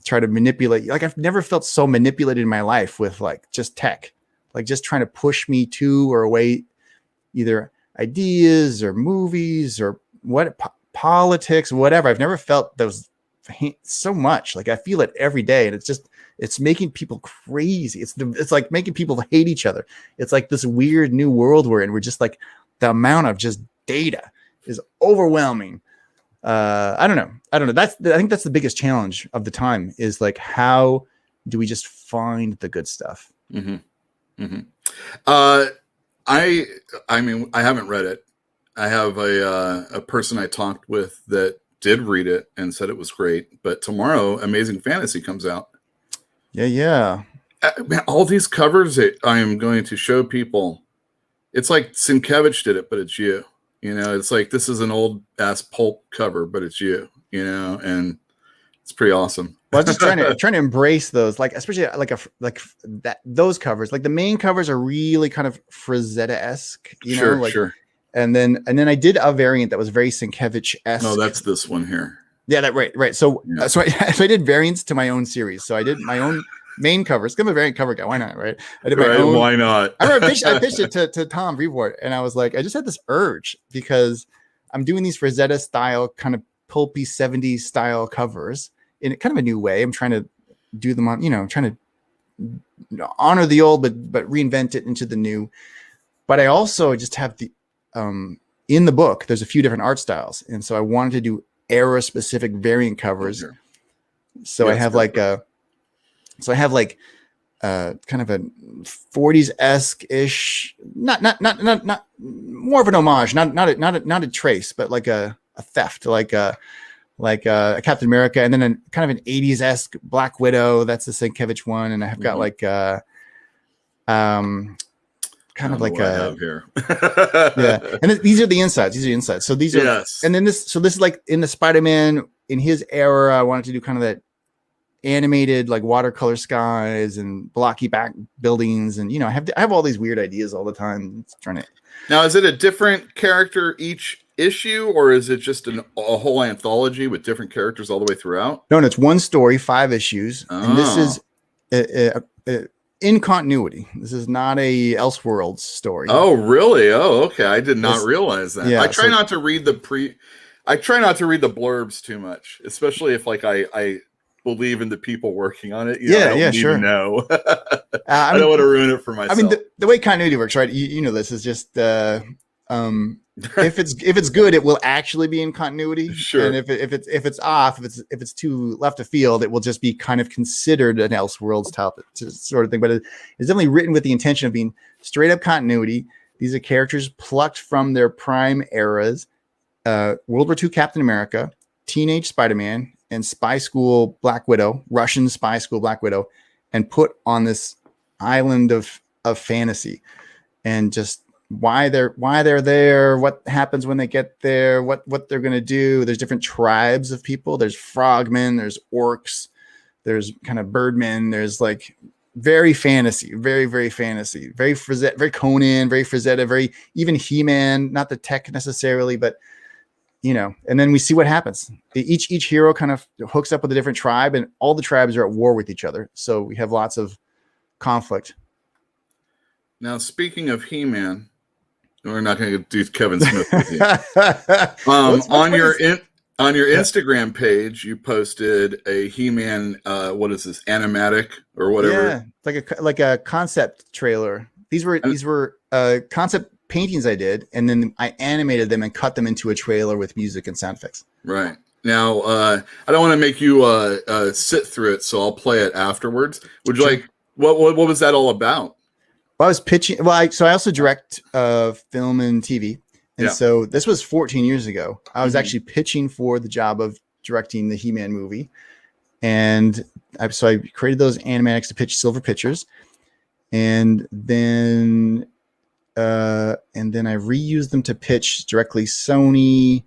try to manipulate. Like, I've never felt so manipulated in my life with like just tech, like just trying to push me to or away either ideas or movies or politics, whatever. I've never felt those so much. Like, I feel it every day, and it's making people crazy. It's like making people hate each other. It's like this weird new world we're in. We're just like, the amount of just data is overwhelming. I don't know. I think that's the biggest challenge of the time, is like, how do we just find the good stuff? I mean, I haven't read it. I have a person I talked with that did read it and said it was great. But tomorrow, Amazing Fantasy comes out. Yeah. Man, all these covers that I am going to show people, it's like Sienkiewicz did it, but it's you. It's like, this is an old ass pulp cover, but it's you. And it's pretty awesome. Well, just trying to embrace those, like, especially like those covers. Like, the main covers are really kind of Frazetta-esque, Sure. And then I did a variant that was very Sienkiewicz-esque. No, that's this one here. Yeah, right. So, Yeah. so I did variants to my own series. So I did my own main covers. I'm a variant cover guy. Why not? Right. I did my own. Why not? I pitched it to Tom Brevoort, and I was like, I just had this urge, because I'm doing these Frazetta style, kind of pulpy 70s style covers in kind of a new way. I'm trying to do them on, trying to honor the old, but reinvent it into the new. But I also just have in the book, there's a few different art styles. And so I wanted to do era specific variant covers. Sure. So I have kind of a 40s-esque ish, not more of an homage, not a trace, but like a theft, like a Captain America, and then kind of an 80s-esque Black Widow. That's the Sienkiewicz one. And I have got like kind of like a here. yeah. And these are the insides. So these are, yes. And then this is like in the Spider-Man in his era. I wanted to do kind of that animated, like watercolor skies and blocky back buildings, and I have all these weird ideas all the time. Now, is it a different character each issue, or is it just a whole anthology with different characters all the way throughout? No, and it's one story, 5 issues, and this is in continuity. This is not a Elseworlds story. Oh, really? Oh, okay. I did not realize that. Yeah, I try not to read the blurbs too much, especially if like I believe in the people working on it. I don't sure. Know. I don't want to ruin it for myself. I mean, the way continuity works, right? You know, this is just if it's good, it will actually be in continuity. Sure. And if it's off, if it's too left of field, it will just be kind of considered an Elseworlds type sort of thing. But it's definitely written with the intention of being straight up continuity. These are characters plucked from their prime eras: World War II Captain America, teenage Spider-Man, and spy school Black Widow, Russian spy school Black Widow, and put on this island of fantasy, and just why they're there, what happens when they get there, what they're going to do. There's different tribes of people. There's frogmen, there's orcs, There's kind of Birdman. There's like very fantasy, very fantasy, very Frazetta, very Conan, very Frazetta, very even He-Man, not the tech necessarily, but and then we see what happens. Each hero kind of hooks up with a different tribe, and all the tribes are at war with each other. So we have lots of conflict. Now, speaking of He-Man, we're not going to do Kevin Smith with you. On your Instagram page, you posted a He-Man. What is this, animatic or whatever? Yeah, like a concept trailer. These were concept paintings I did, and then I animated them and cut them into a trailer with music and sound effects. Right. Now, I don't want to make you sit through it, so I'll play it afterwards. Would you like? What was that all about? Well, I was pitching. Well, so I also direct film and TV, and so this was 14 years ago. I was actually pitching for the job of directing the He-Man movie, and so I created those animatics to pitch Silver Pictures, and then I reused them to pitch directly Sony,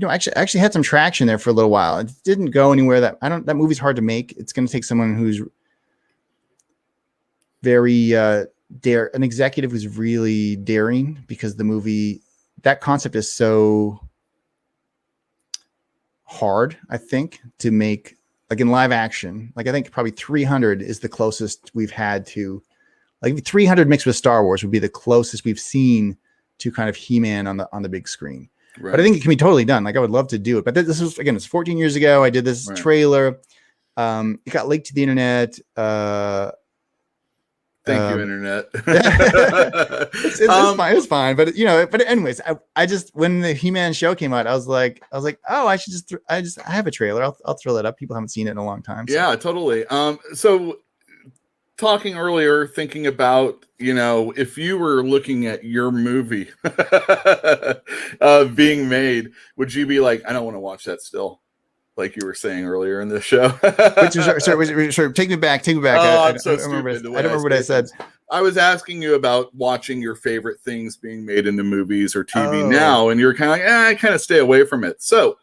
actually had some traction there for a little while. It didn't go anywhere. That movie's hard to make. It's going to take someone who's very an executive who's really daring, because the movie, that concept is so hard, I think, to make, like in live action. Like I think probably 300 is the closest we've had to, like 300 mixed with Star Wars would be the closest we've seen to kind of He-Man on the big screen. Right. But I think it can be totally done. Like I would love to do it. But this was, again, it's 14 years ago. I did this trailer. It got leaked to the internet. Thank you, internet. It's fine. But anyways, I just, when the He-Man show came out, I was like, oh, I have a trailer. I'll throw that up. People haven't seen it in a long time. So. Yeah, totally. So talking earlier, thinking about, if you were looking at your movie being made, would you be like, I don't want to watch that still? Like you were saying earlier in the show. Sorry, take me back. Oh, I don't remember what I said. I was asking you about watching your favorite things being made into movies or TV now, and you're kind of like, I kind of stay away from it. So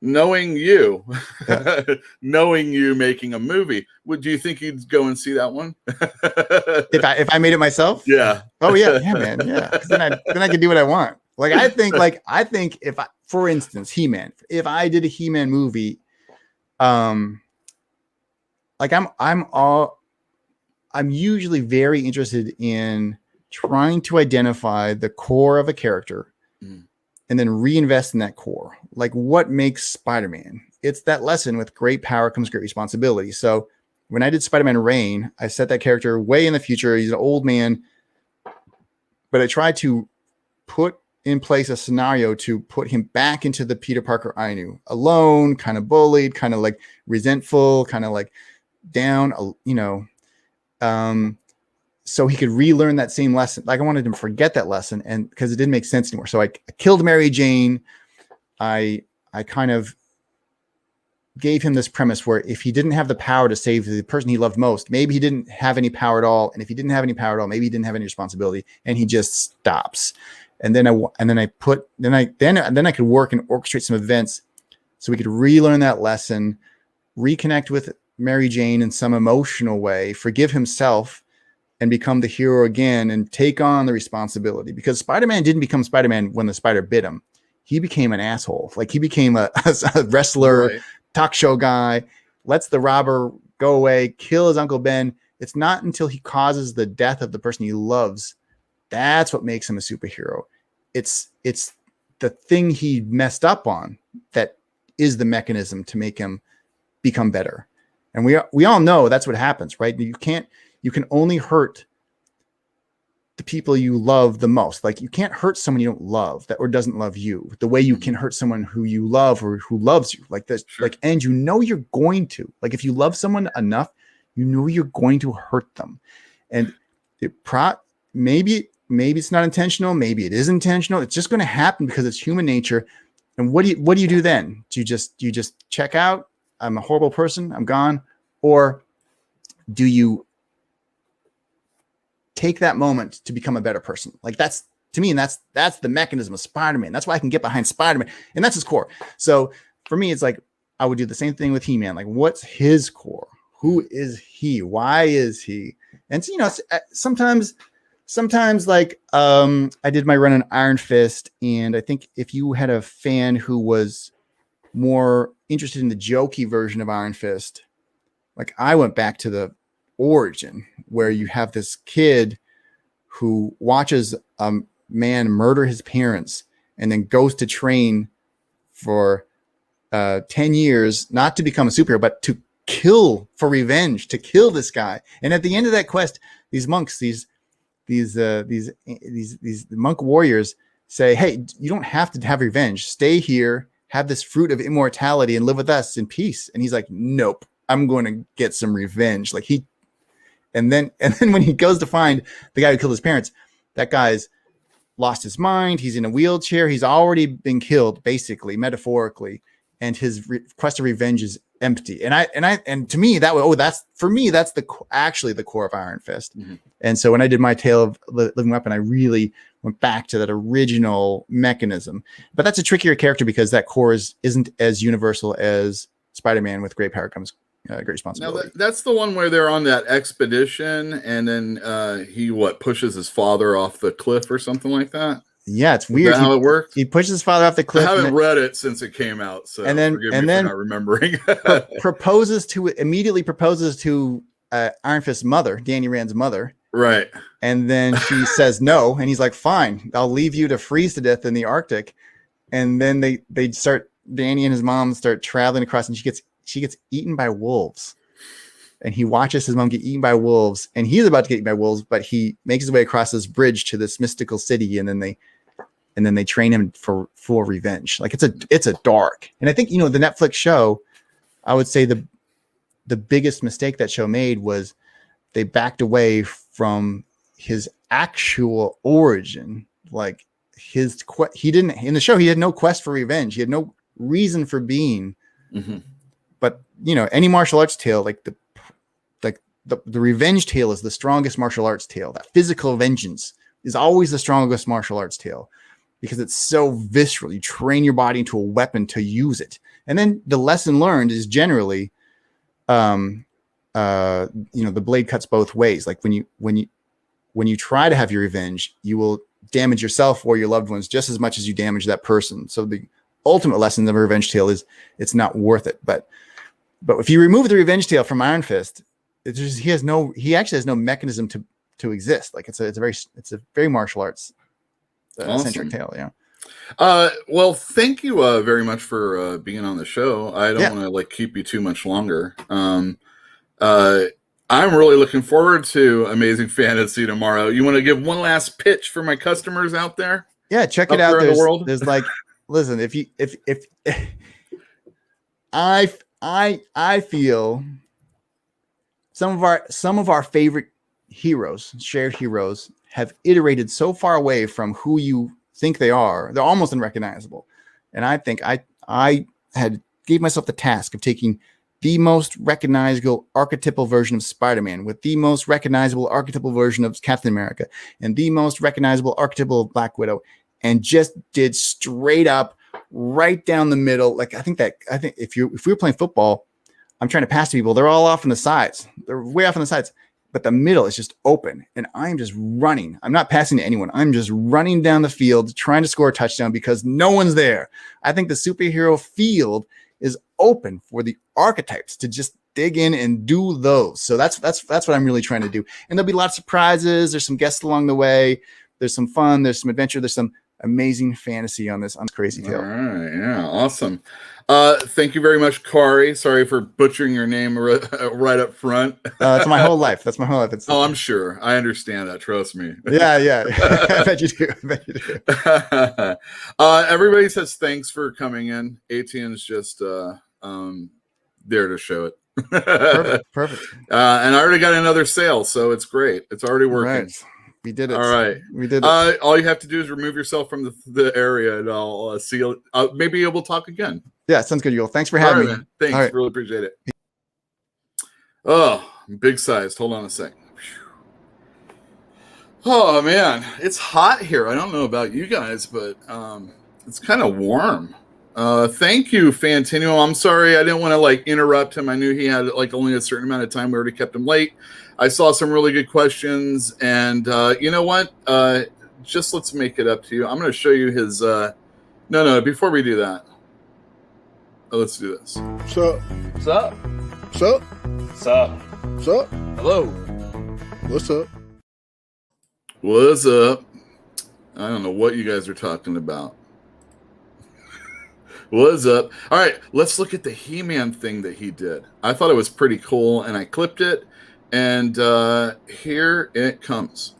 knowing you making a movie, do you think you'd go and see that one? if I made it myself? Yeah. Oh yeah, man. Yeah. 'Cause then I could do what I want. I think if for instance, He-Man, if I did a He-Man movie, I'm usually very interested in trying to identify the core of a character and then reinvest in that core. Like what makes Spider-Man? It's that lesson: with great power comes great responsibility. So when I did Spider-Man Reign, I set that character way in the future. He's an old man, but I tried to put in place a scenario to put him back into the Peter Parker I knew, alone, kind of bullied, kind of like resentful, kind of like down, so he could relearn that same lesson. Like I wanted him to forget that lesson, and because it didn't make sense anymore. So I killed Mary Jane. I kind of gave him this premise where if he didn't have the power to save the person he loved most, maybe he didn't have any power at all. And if he didn't have any power at all, maybe he didn't have any responsibility, and he just stops. And then I could work and orchestrate some events so we could relearn that lesson, reconnect with Mary Jane in some emotional way, forgive himself, and become the hero again and take on the responsibility. Because Spider-Man didn't become Spider-Man when the spider bit him. He became an asshole. Like he became a wrestler, talk show guy, lets the robber go away, kill his Uncle Ben. It's not until he causes the death of the person he loves, that's what makes him a superhero. It's the thing he messed up on that is the mechanism to make him become better. And we all know that's what happens, right? You can only hurt the people you love the most. Like you can't hurt someone you don't love or doesn't love you the way you can hurt someone who you love or who loves you like this. Sure. Like, and you're going to, like, if you love someone enough, you're going to hurt them. And maybe it's not intentional. Maybe it is intentional. It's just going to happen because it's human nature. And what do you do then? Do you just check out? I'm a horrible person. I'm gone. Or do you take that moment to become a better person? Like to to me, and that's the mechanism of Spider-Man. That's why I can get behind Spider-Man, and that's his core. So for me, it's like I would do the same thing with He-Man. Like, what's his core? Who is he? Why is he? And so, sometimes like I did my run on Iron Fist, and I think if you had a fan who was more interested in the jokey version of Iron Fist, like I went back to the origin where you have this kid who watches a man murder his parents and then goes to train for 10 years, not to become a superhero, but to kill for revenge, to kill this guy. And at the end of that quest, these monks, these monk warriors say, hey, you don't have to have revenge. Stay here, have this fruit of immortality and live with us in peace. And he's like, nope, I'm going to get some revenge. Like and then when he goes to find the guy who killed his parents, that guy's lost his mind. He's in a wheelchair. He's already been killed, basically, metaphorically. And his quest of revenge is empty. And to me, that's actually the core of Iron Fist. Mm-hmm. And so when I did my Tale of Living Weapon, I really went back to that original mechanism. But that's a trickier character because that core isn't as universal as Spider-Man. With great power comes great responsibility. Now that's the one where they're on that expedition, and then he pushes his father off the cliff or something like that. Yeah, it's weird. Is that how it worked? He pushes his father off the cliff. I haven't read it since it came out, so forgive me for not remembering. immediately proposes to Iron Fist's mother, Danny Rand's mother. Right. And then she says no, and he's like, "Fine, I'll leave you to freeze to death in the Arctic." And then Danny and his mom start traveling across, and she gets eaten by wolves. And he watches his mom get eaten by wolves, and he's about to get eaten by wolves, but he makes his way across this bridge to this mystical city, and then they train him for revenge. Like it's a dark. And I think, the Netflix show, I would say the biggest mistake that show made was they backed away from his actual origin. Like he didn't, in the show, he had no quest for revenge. He had no reason for being, but any martial arts tale, like the revenge tale is the strongest martial arts tale. That physical vengeance is always the strongest martial arts tale because it's so visceral. You train your body into a weapon to use it. And then the lesson learned is generally, the blade cuts both ways. Like when you try to have your revenge, you will damage yourself or your loved ones just as much as you damage that person. So the ultimate lesson of a revenge tale is it's not worth it. But if you remove the revenge tale from Iron Fist, he actually has no mechanism to exist. Like it's a very martial arts centric tale. Yeah. Well, thank you very much for being on the show. I don't want to keep you too much longer. I'm really looking forward to Amazing Fantasy tomorrow. You want to give one last pitch for my customers out there? Yeah, check it out. There's listen, if I feel some of our favorite heroes, shared heroes, have iterated so far away from who you think they are, they're almost unrecognizable. And I think I had gave myself the task of taking the most recognizable archetypal version of Spider-Man with the most recognizable archetypal version of Captain America and the most recognizable archetypal Black Widow, and just did straight up right down the middle. Like I think if we were playing football, I'm trying to pass to people. They're all off on the sides. They're way off on the sides, but the middle is just open. And I'm just running. I'm not passing to anyone. I'm just running down the field, trying to score a touchdown because no one's there. I think the superhero field is open for the archetypes to just dig in and do those. So that's what I'm really trying to do. And there'll be lots of surprises. There's some guests along the way. There's some fun. There's some adventure. There's some amazing fantasy on this crazy tale. All right, yeah, awesome. Thank you very much, Kaare. Sorry for butchering your name right up front. That's my whole life. I'm sure. I understand that. Trust me. Yeah. I bet you do. Everybody says thanks for coming in. ATN's just there to show it. Perfect. And I already got another sale, so it's great. It's already working. Right. We did it. All right. We did it. All you have to do is remove yourself from the area, and I'll see you. Maybe we'll talk again. Yeah, sounds good, Yul. Thanks for having me. Man. Thanks. Right. Really appreciate it. Oh, big sized. Hold on a sec. Oh man, it's hot here. I don't know about you guys, but it's kind of warm. Thank you, Fantino. I'm sorry I didn't want to like interrupt him. I knew he had like only a certain amount of time. We already kept him late. I saw some really good questions, and you know what? Just let's make it up to you. I'm going to show you his. No. Before we do that, let's do this. What's up? What's up? What's up? What's up? What's up? Hello. What's up? What's up? I don't know what you guys are talking about. What's up? All right, let's look at the He-Man thing that he did. I thought it was pretty cool, and I clipped it, and here it comes.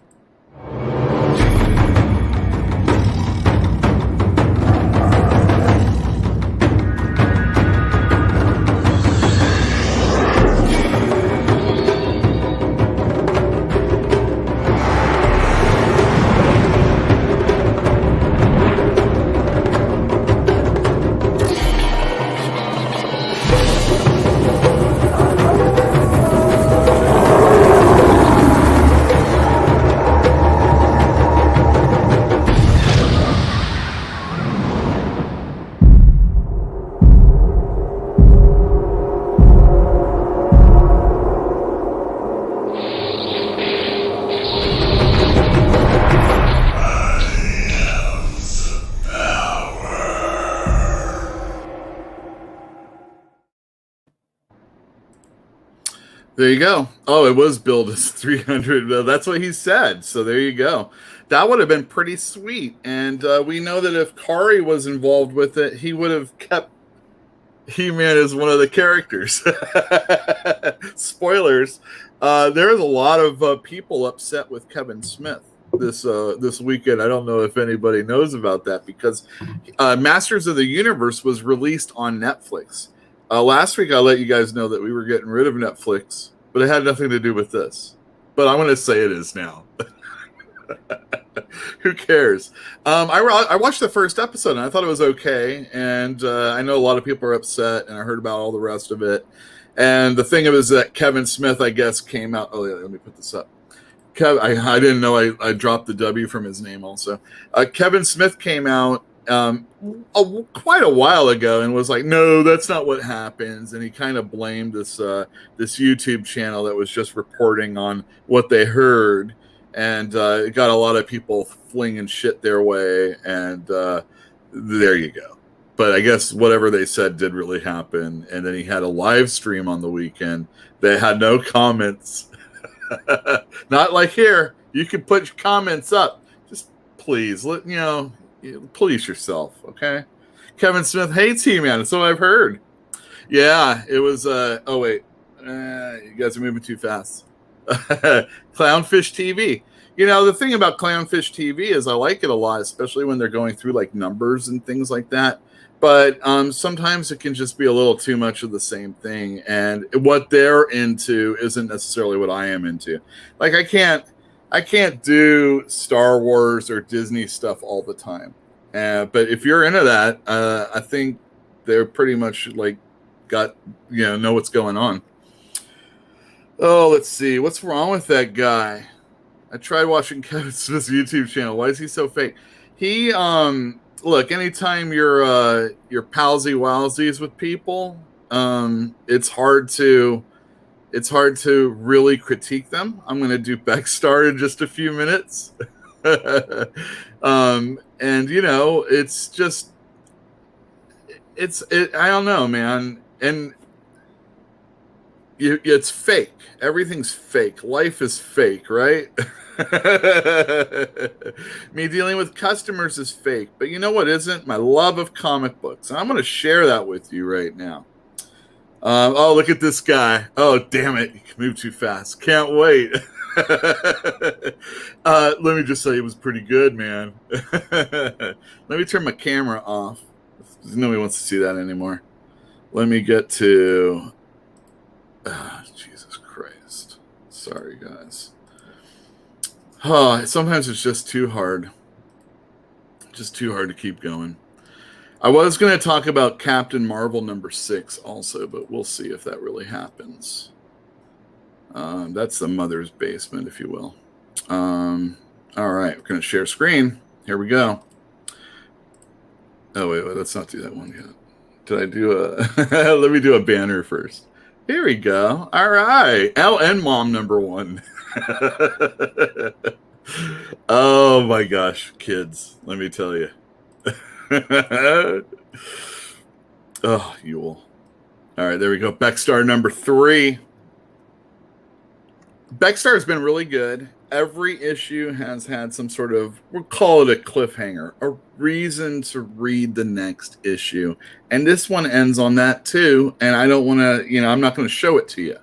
There you go. Oh, it was billed as 300. That's what he said. So there you go. That would have been pretty sweet. And we know that if Kaare was involved with it, he would have kept He-Man as one of the characters. Spoilers. There's a lot of people upset with Kevin Smith this weekend. I don't know if anybody knows about that because Masters of the Universe was released on Netflix. Last week, I let you guys know that we were getting rid of Netflix, but it had nothing to do with this. But I'm going to say it is now. Who cares? I watched the first episode, and I thought it was okay. And I know a lot of people are upset, and I heard about all the rest of it. And the thing is that Kevin Smith, I guess, came out. Oh, yeah, let me put this up. I didn't know I dropped the W from his name also. Kevin Smith came out quite a while ago and was like, no, that's not what happens, and he kind of blamed this YouTube channel that was just reporting on what they heard, and it got a lot of people flinging shit their way, and there you go. But I guess whatever they said did really happen, and then he had a live stream on the weekend that had no comments. Not like here, you can put comments up. Just please police yourself, okay? Kevin Smith hates He-Man, so I've heard. Yeah, it was, oh wait, you guys are moving too fast. Clownfish TV. You know, the thing about Clownfish TV is I like it a lot, especially when they're going through like numbers and things like that. But sometimes it can just be a little too much of the same thing. And what they're into isn't necessarily what I am into. Like I can't do Star Wars or Disney stuff all the time. But if you're into that, I think they're pretty much like know what's going on. Oh, let's see. What's wrong with that guy? I tried watching Kevin Smith's YouTube channel. Why is he so fake? He look, anytime you're palsy wowsies with people, it's hard to really critique them. I'm going to do Beckstar in just a few minutes. And you know, it's just, I don't know, man. And it's fake. Everything's fake. Life is fake, right? Me dealing with customers is fake. But you know what isn't? My love of comic books. I'm going to share that with you right now. Oh, look at this guy. Oh, damn it. He can move too fast. Can't wait. Let me just say it was pretty good, man. Let me turn my camera off. Nobody wants to see that anymore. Let me get to... Jesus Christ. Sorry, guys. Oh, sometimes it's just too hard. Just too hard to keep going. I was going to talk about Captain Marvel #6 also, but we'll see if that really happens. That's the mother's basement, if you will. All right, we're going to share screen. Here we go. Oh, wait, let's not do that one yet. Did I do a... Let me do a banner first. Here we go. All right. LN Mom number 1. Oh, my gosh, kids. Let me tell you. Oh, Yule. All right, there we go. Beckstar number 3. Beckstar has been really good. Every issue has had some sort of, we'll call it a cliffhanger, a reason to read the next issue. And this one ends on that too. And I don't want to, I'm not going to show it to you.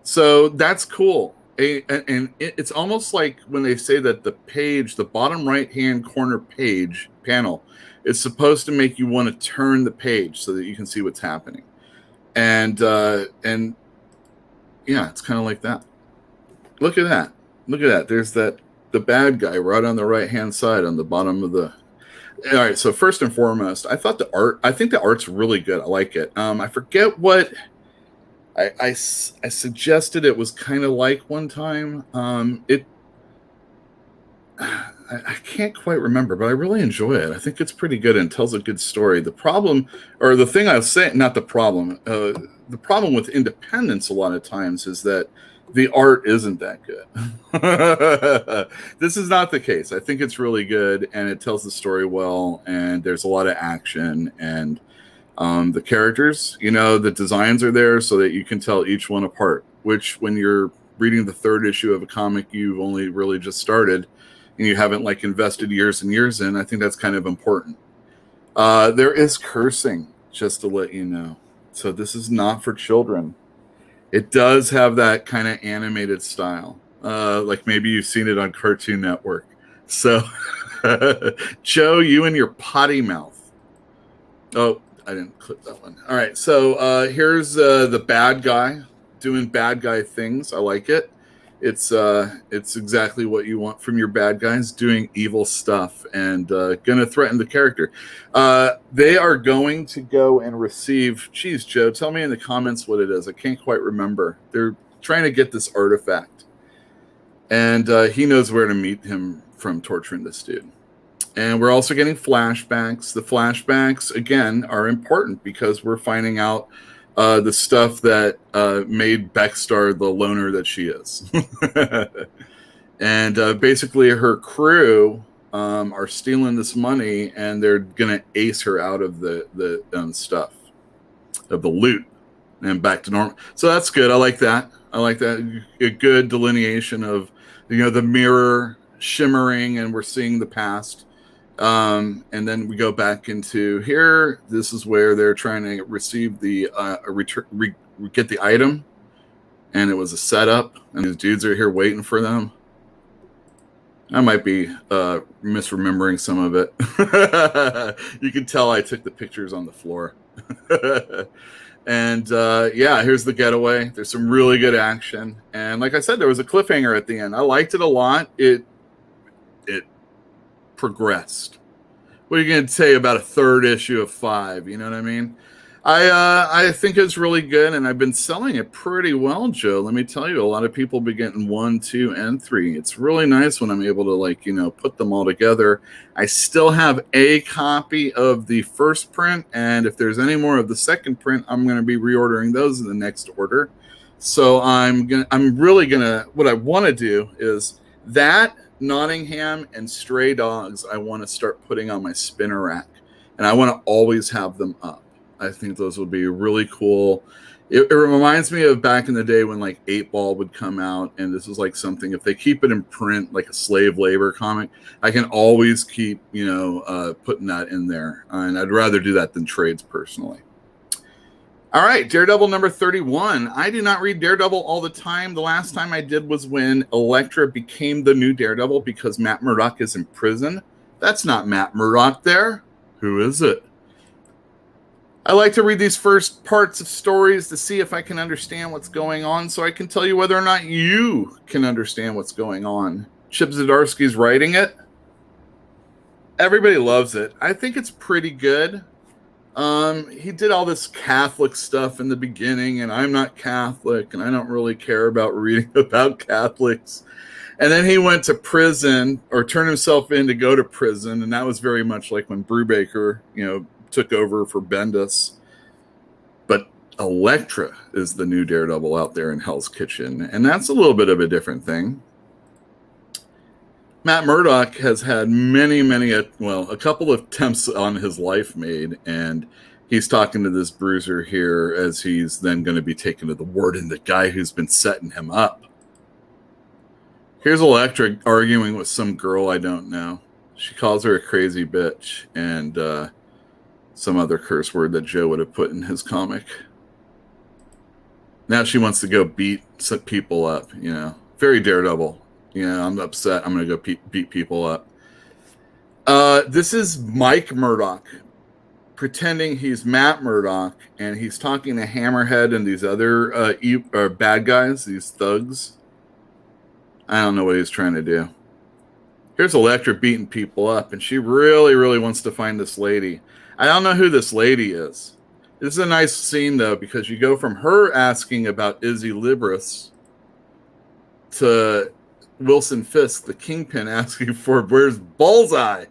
So that's cool. And it's almost like when they say that the page, the bottom right-hand corner page panel, is supposed to make you want to turn the page so that you can see what's happening. And yeah, it's kind of like that. Look at that. Look at that. There's the bad guy right on the right-hand side on the bottom of the... All right, so first and foremost, I think the art's really good. I like it. I forget what I suggested it was kind of like one time. I can't quite remember, but I really enjoy it. I think it's pretty good and tells a good story. The problem, or the thing I was saying, not the problem, the problem with independence a lot of times is that the art isn't that good. This is not the case. I think it's really good and it tells the story well, and there's a lot of action, and the characters, the designs are there so that you can tell each one apart, which when you're reading the 3rd issue of a comic you've only really just started and you haven't invested years and years in, I think that's kind of important. There is cursing, just to let you know. So this is not for children. It does have that kind of animated style. Like maybe you've seen it on Cartoon Network. So, Joe, you and your potty mouth. Oh, I didn't clip that one. All right, so here's the bad guy doing bad guy things. I like it. It's exactly what you want from your bad guys, doing evil stuff and going to threaten the character. They are going to go and receive... Geez, Joe, tell me in the comments what it is. I can't quite remember. They're trying to get this artifact. And he knows where to meet him from torturing this dude. And we're also getting flashbacks. The flashbacks, again, are important because we're finding out the stuff that made Beckstar the loner that she is. And basically her crew are stealing this money and they're going to ace her out of the stuff, of the loot, and back to normal. So that's good. I like that. A good delineation of, the mirror shimmering and we're seeing the past. And then we go back into here. This is where they're trying to receive the get the item, and it was a setup, and these dudes are here waiting for them. I might be misremembering some of it. You can tell I took the pictures on the floor. And yeah, here's the getaway. There's some really good action, and like I said, there was a cliffhanger at the end. I liked it a lot. It progressed. What are you going to say about a 3rd issue of 5? You know what I mean? I think it's really good, and I've been selling it pretty well, Joe. Let me tell you, a lot of people be getting 1, 2, and 3. It's really nice when I'm able to put them all together. I still have a copy of the first print, and if there's any more of the second print, I'm going to be reordering those in the next order. So what I want to do is that Nottingham and Stray Dogs I want to start putting on my spinner rack, and I want to always have them up. I think those would be really cool. It reminds me of back in the day when 8-Ball would come out, and this is something, if they keep it in print, like a slave labor comic, I can always keep putting that in there, and I'd rather do that than trades personally. All right, Daredevil number 31. I do not read Daredevil all the time. The last time I did was when Elektra became the new Daredevil because Matt Murdock is in prison. That's not Matt Murdock there. Who is it? I like to read these first parts of stories to see if I can understand what's going on so I can tell you whether or not you can understand what's going on. Chip Zdarsky's writing it. Everybody loves it. I think it's pretty good. He did all this Catholic stuff in the beginning, and I'm not Catholic, and I don't really care about reading about Catholics. And then he went to prison, or turned himself in to go to prison, and that was very much like when Brubaker, took over for Bendis. But Elektra is the new Daredevil out there in Hell's Kitchen, and that's a little bit of a different thing. Matt Murdock has had a couple of attempts on his life made, and he's talking to this bruiser here as he's then going to be taken to the warden, the guy who's been setting him up. Here's Elektra arguing with some girl I don't know. She calls her a crazy bitch and some other curse word that Joe would have put in his comic. Now she wants to go beat some people up, Very Daredevil. I'm upset. I'm going to go beat people up. This is Mike Murdock pretending he's Matt Murdock, and he's talking to Hammerhead and these other bad guys, these thugs. I don't know what he's trying to do. Here's Elektra beating people up, and she really, really wants to find this lady. I don't know who this lady is. This is a nice scene, though, because you go from her asking about Izzy Libris to Wilson Fisk, the Kingpin, asking for where's Bullseye.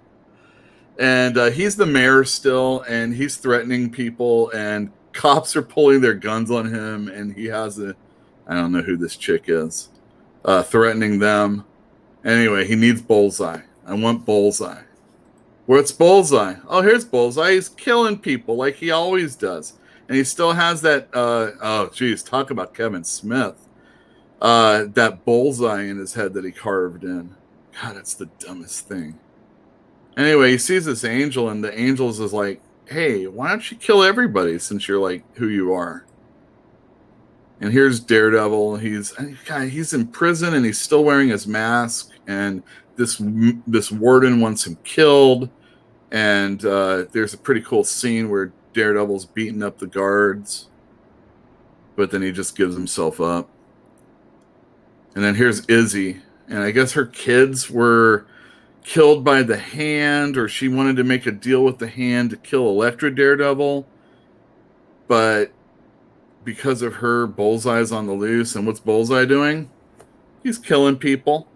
And he's the mayor still, and he's threatening people, and cops are pulling their guns on him, and he has I don't know who this chick is, threatening them. Anyway, he needs Bullseye. I want Bullseye. Where's Bullseye? Oh, here's Bullseye. He's killing people like he always does. And he still has that, talk about Kevin Smith. That bullseye in his head that he carved in. God, that's the dumbest thing. Anyway, he sees this angel, and the angel is like, hey, why don't you kill everybody since you're like who you are? And here's Daredevil. He's in prison, and he's still wearing his mask, and this warden wants him killed. And there's a pretty cool scene where Daredevil's beating up the guards, but then he just gives himself up. And then here's Izzy, and I guess her kids were killed by the Hand, or she wanted to make a deal with the Hand to kill Elektra Daredevil, but because of her, Bullseye's on the loose. And what's Bullseye doing? He's killing people.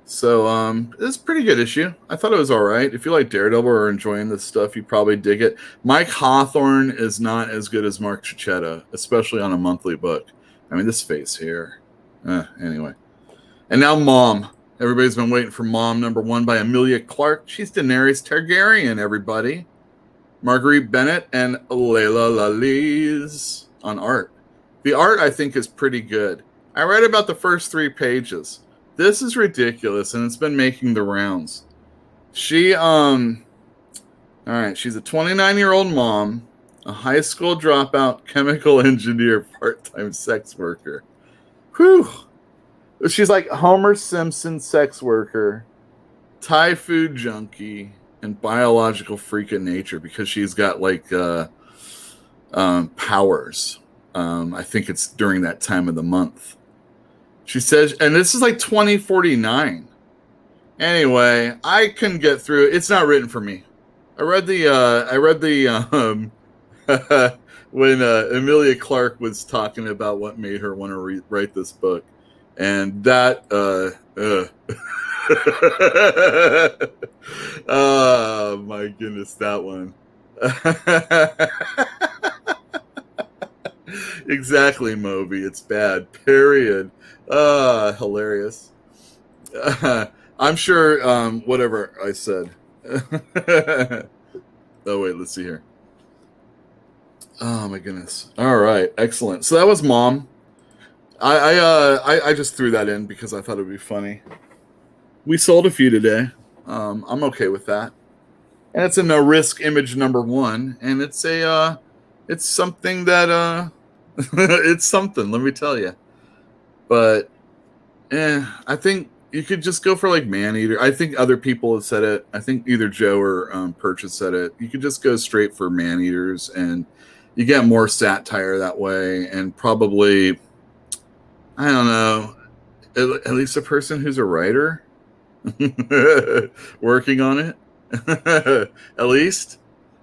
So it's a pretty good issue. I thought it was all right. If you like Daredevil or are enjoying this stuff, you probably dig it. Mike Hawthorne is not as good as Mark Cicchetto, especially on a monthly book. I mean, this face here. Anyway. And now Mom. Everybody's been waiting for Mom #1 by Emilia Clarke. She's Daenerys Targaryen, everybody. Marguerite Bennett and Layla Lalise on art. The art, I think, is pretty good. I read about the first 3 pages. This is ridiculous, and it's been making the rounds. She, all right, she's a 29-year-old mom, a high school dropout, chemical engineer, part-time sex worker. Whew. She's like Homer Simpson sex worker, Thai food junkie, and biological freak of nature because she's got like powers. I think it's during that time of the month. She says, and this is like 2049. Anyway, I couldn't get through it. It's not written for me. I read the when Emilia Clarke was talking about what made her want to write this book, and that oh my goodness, that one. Exactly, Moby. It's bad. Period. Hilarious. I'm sure whatever I said. Oh wait, let's see here. Oh my goodness. All right, excellent. So that was Mom. I just threw that in because I thought it would be funny. We sold a few today. I'm okay with that. And it's a no risk image #1, and it's something that it's something, let me tell you. But I think you could just go for like Maneater. I think other people have said it. I think either Joe or Purchase said it. You could just go straight for Maneaters, and you get more satire that way, and probably, I don't know, at least a person who's a writer working on it. At least.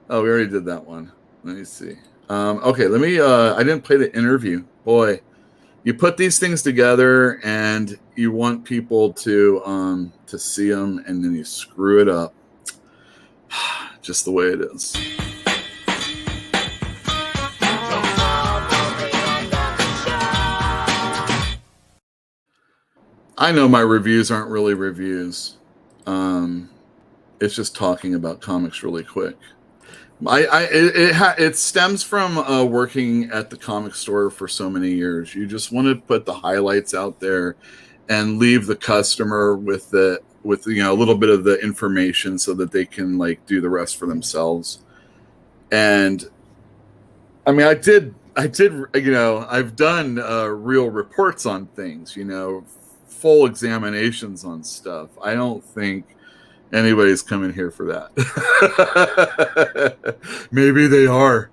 Oh, we already did that one. Let me see. Okay, let me. I didn't play the interview. Boy, you put these things together, and you want people to see them, and then you screw it up. Just the way it is. I know my reviews aren't really reviews. It's just talking about comics really quick. It stems from working at the comic store for so many years. You just want to put the highlights out there and leave the customer with a little bit of the information so that they can like do the rest for themselves. And I mean, I've done real reports on things, full examinations on stuff. I don't think anybody's coming here for that. Maybe they are.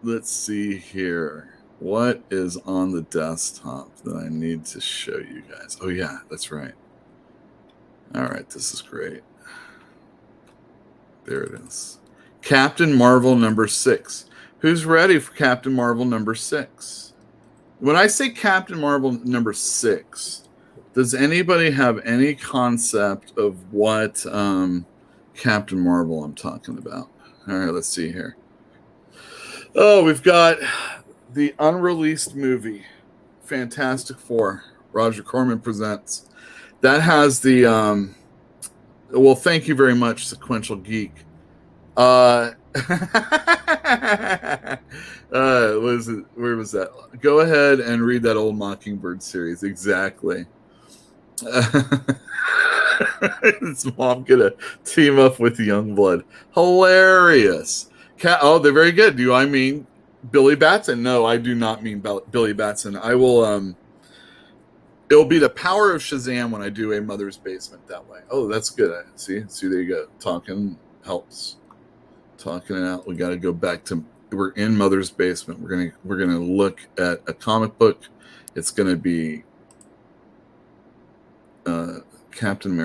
Let's see here. What is on the desktop that I need to show you guys? Oh, yeah, that's right. All right, this is great. There it is. Captain Marvel #6. Who's ready for Captain Marvel #6? When I say Captain Marvel #6, does anybody have any concept of what Captain Marvel I'm talking about? All right, let's see here. Oh, we've got the unreleased movie, Fantastic Four, Roger Corman Presents. That has the, well, thank you very much, Sequential Geek. Where was that? Go ahead and read that old Mockingbird series. Exactly. His mom gonna team up with Youngblood. Hilarious. Oh, they're very good. Do I mean Billy Batson? No, I do not mean Billy Batson. I will. It'll be the power of Shazam when I do a Mother's Basement that way. Oh, that's good. See, there you go. Talking helps. Talking it out. We got to go back to. We're in Mother's Basement. We're gonna look at a comic book. It's gonna be Captain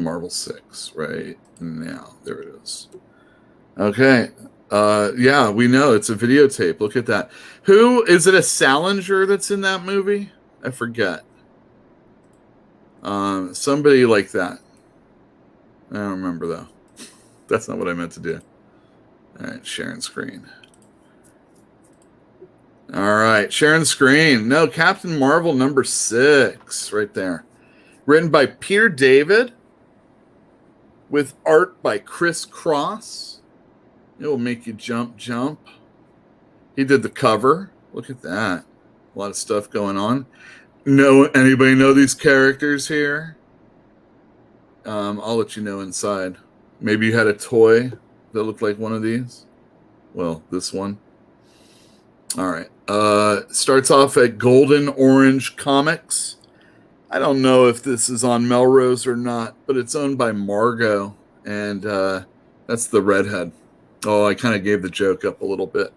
Marvel 6 right now. There it is. Okay. Yeah, we know it's a videotape. Look at that. Who is it? A Salinger that's in that movie? I forget. Somebody like that. I don't remember though. That's not what I meant to do. All right, sharing screen. All right, sharing screen. No, Captain Marvel #6 right there. Written by Peter David with art by Chris Cross. It will make you jump. He did the cover. Look at that. A lot of stuff going on. Anybody know these characters here? I'll let you know inside. Maybe you had a toy that looked like one of these. Well, this one. All right. Starts off at Golden Orange Comics. I don't know if this is on Melrose or not, but it's owned by Margot, and that's the redhead. Oh, I kind of gave the joke up a little bit.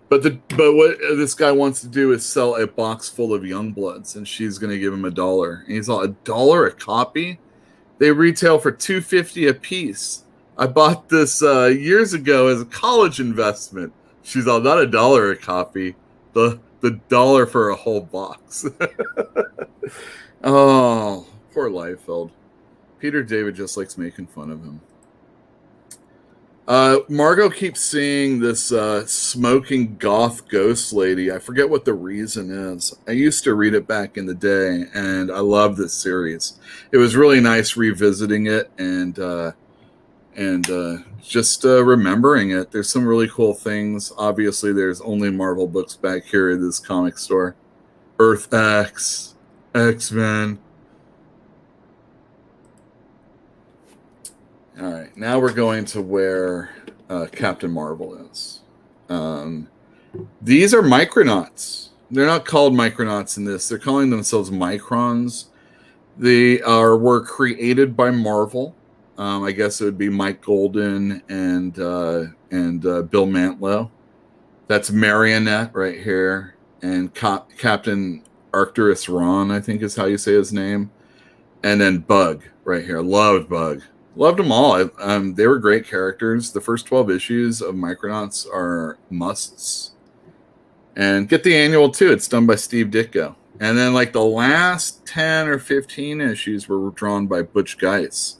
But what this guy wants to do is sell a box full of Youngbloods, and she's going to give him $1. And he's all, $1 a copy? They retail for $2.50 a piece. I bought this years ago as a college investment. She's all, not $1 a copy, the $1 for a whole box. Oh, poor Liefeld. Peter David just likes making fun of him. Margot keeps seeing this smoking goth ghost lady. I forget what the reason is. I used to read it back in the day, and I love this series. It was really nice revisiting it and just remembering it. There's some really cool things. Obviously, there's only Marvel books back here at this comic store. Earth X, X-Men. All right, now we're going to where Captain Marvel is. These are Micronauts. They're not called Micronauts in this. They're calling themselves Microns. They were created by Marvel. I guess it would be Mike Golden and Bill Mantlo. That's Marionette right here. And Captain Arcturus Ron, I think is how you say his name. And then Bug right here. Loved Bug. Loved them all. They were great characters. The first 12 issues of Micronauts are musts. And get the annual too. It's done by Steve Ditko. And then like the last 10 or 15 issues were drawn by Butch Guice.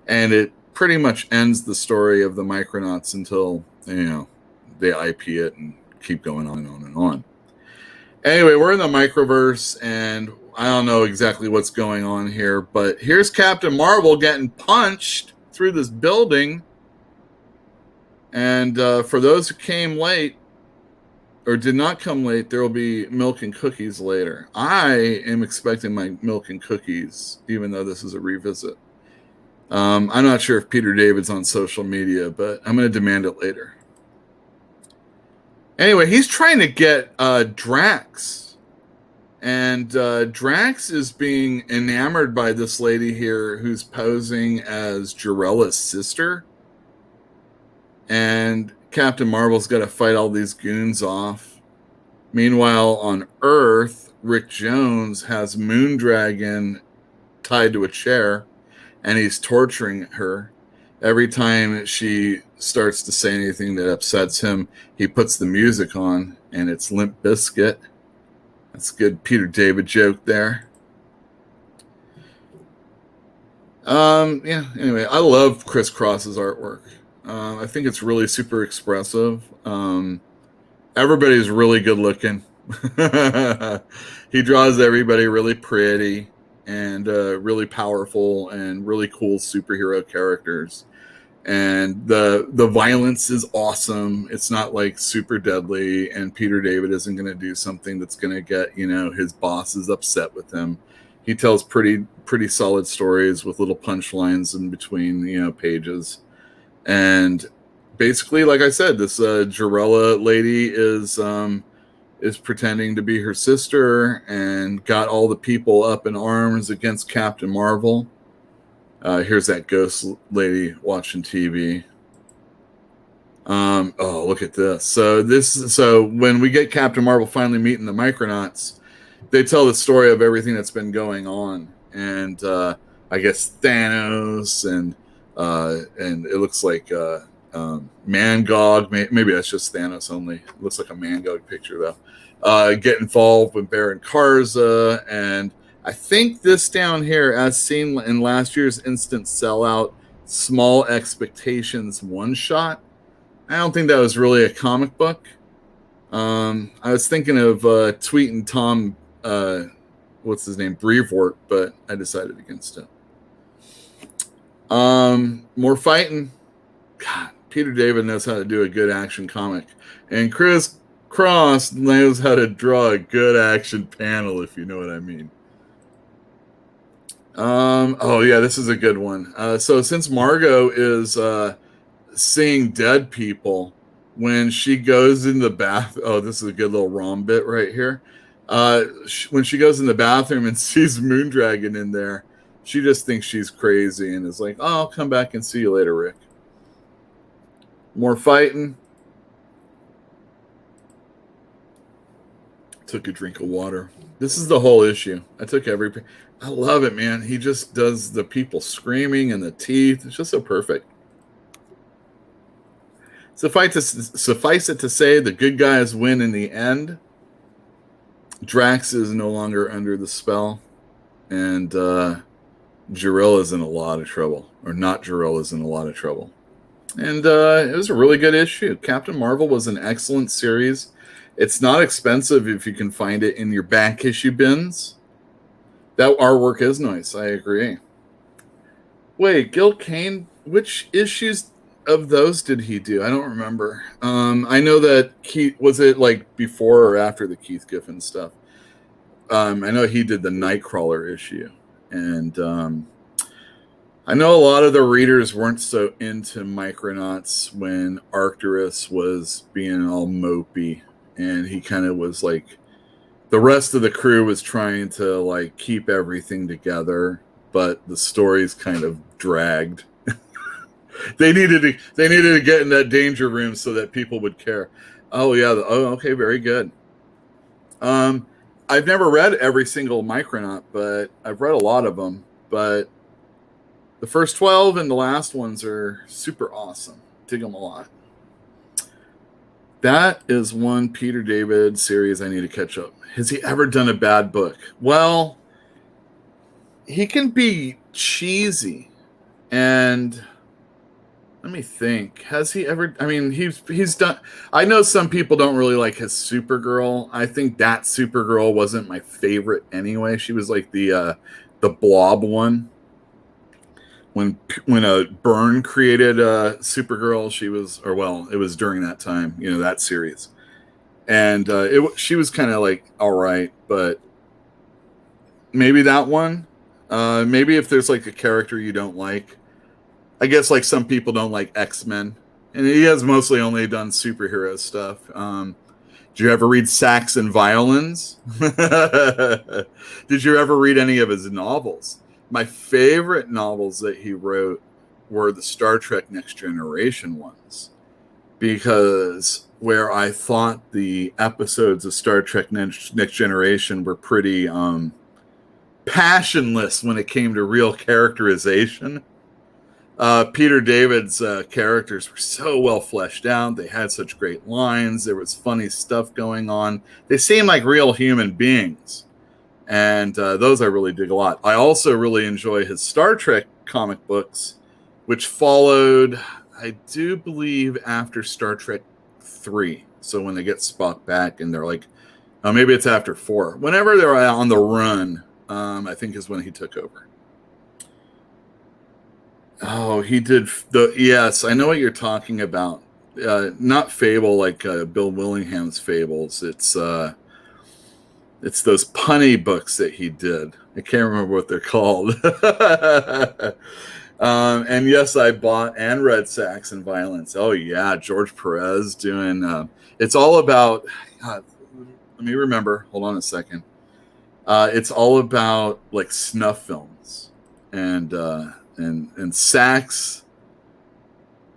And it pretty much ends the story of the Micronauts until, they IP it and keep going on and on and on. Anyway, we're in the Microverse, and I don't know exactly what's going on here, but here's Captain Marvel getting punched through this building. And for those who came late or did not come late, there will be milk and cookies later. I am expecting my milk and cookies, even though this is a revisit. I'm not sure if Peter David's on social media, but I'm going to demand it later. Anyway, he's trying to get Drax. And Drax is being enamored by this lady here who's posing as Jarella's sister. And Captain Marvel's got to fight all these goons off. Meanwhile, on Earth, Rick Jones has Moondragon tied to a chair, and he's torturing her. Every time she starts to say anything that upsets him, he puts the music on, and it's Limp Bizkit. That's a good Peter David joke there. Anyway, I love Chris Cross's artwork. I think it's really super expressive. Everybody's really good looking. He draws everybody really pretty and really powerful and really cool superhero characters. And the violence is awesome. It's not like super deadly, and Peter David isn't going to do something that's going to get, his bosses upset with him. He tells pretty solid stories with little punchlines in between, pages. And basically, like I said, this Jarella lady is pretending to be her sister and got all the people up in arms against Captain Marvel. Here's that ghost lady watching TV. Oh, look at this. So when we get Captain Marvel finally meeting the Micronauts, they tell the story of everything that's been going on. And I guess Thanos and it looks like Mangog. Maybe that's just Thanos only. It looks like a Mangog picture though. Get involved with Baron Karza, and I think this down here, as seen in last year's Instant Sellout, Small Expectations one-shot. I don't think that was really a comic book. I was thinking of tweeting Tom, what's his name, Brevoort, but I decided against it. More fighting. God, Peter David knows how to do a good action comic. And Chris Cross knows how to draw a good action panel, if you know what I mean. Oh yeah, this is a good one. So since Margot is seeing dead people, when she goes in the bath, this is a good little ROM bit right here. When she goes in the bathroom and sees Moondragon in there, she just thinks she's crazy and is like, "Oh, I'll come back and see you later, Rick." More fighting. Took a drink of water. This is the whole issue. I love it, man. He just does the people screaming and the teeth. It's just so perfect. Suffice it to say, the good guys win in the end. Drax is no longer under the spell, and Jarella's in a lot of trouble, or not Jarella's in a lot of trouble. And it was a really good issue. Captain Marvel was an excellent series. It's not expensive if you can find it in your back issue bins. That artwork is nice. I agree. Wait, Gil Kane, which issues of those did he do? I don't remember. I know that Keith, was it like before or after the Keith Giffen stuff? I know he did the Nightcrawler issue. And I know a lot of the readers weren't so into Micronauts when Arcturus was being all mopey. And he kind of was like, the rest of the crew was trying to like keep everything together, but the stories kind of dragged. They needed to get in that danger room so that people would care. Oh yeah. Okay. Very good. I've never read every single Micronaut, but I've read a lot of them. But The first 12 and the last ones are super awesome. Dig them a lot. That is one Peter David series I need to catch up. Has he ever done a bad book? Well, he can be cheesy, and let me think. Has he ever? I mean, he's done. I know some people don't really like his Supergirl. I think that Supergirl wasn't my favorite anyway. She was like the blob one. When Byrne created Supergirl, she was, or well, it was during that time, that series, and she was kind of like all right, but maybe that one, maybe if there's like a character you don't like, I guess like some people don't like X-Men, and he has mostly only done superhero stuff. Did you ever read Sax and Violins? Did you ever read any of his novels? My favorite novels that he wrote were the Star Trek Next Generation ones, because where I thought the episodes of Star Trek Next Generation were pretty passionless when it came to real characterization, Peter David's characters were so well fleshed out. They had such great lines. There was funny stuff going on. They seemed like real human beings. And those I really dig a lot. I also really enjoy his Star Trek comic books, which followed, I do believe, after Star Trek 3. So when they get Spock back and they're like, oh, maybe it's after 4. Whenever they're on the run, I think is when he took over. Oh, he did yes, I know what you're talking about. Not Fable like Bill Willingham's Fables. It's those punny books that he did. I can't remember what they're called. And yes, I bought and read Sax and Violence. Oh yeah, George Perez doing. It's all about. God, let me remember. Hold on a second. It's all about like snuff films, and Sax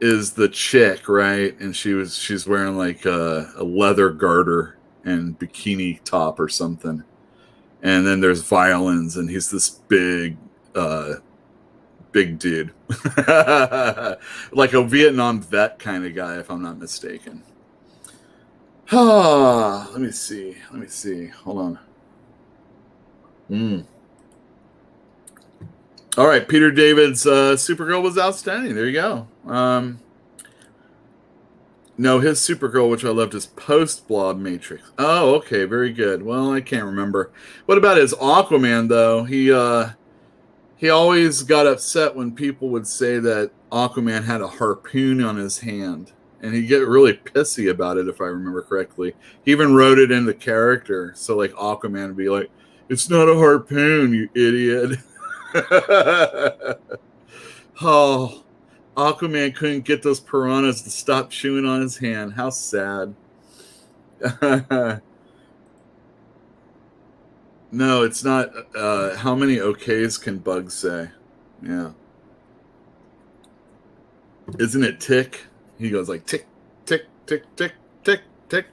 is the chick, right? And she's wearing like a leather garter and bikini top or something, and then there's Violins, and he's this big dude, like a Vietnam vet kind of guy, if I'm not mistaken. Let me see. Hold on. All right, Peter David's Supergirl was outstanding. There you go. No, his Supergirl, which I loved, is post-Blob Matrix. Oh, okay, very good. Well, I can't remember. What about his Aquaman, though? He always got upset when people would say that Aquaman had a harpoon on his hand, and he'd get really pissy about it, if I remember correctly. He even wrote it in the character, so like Aquaman would be like, "It's not a harpoon, you idiot." Oh. Aquaman couldn't get those piranhas to stop chewing on his hand. How sad. No, it's not. How many okays can bugs say? Yeah. Isn't it tick? He goes like tick, tick, tick, tick, tick, tick.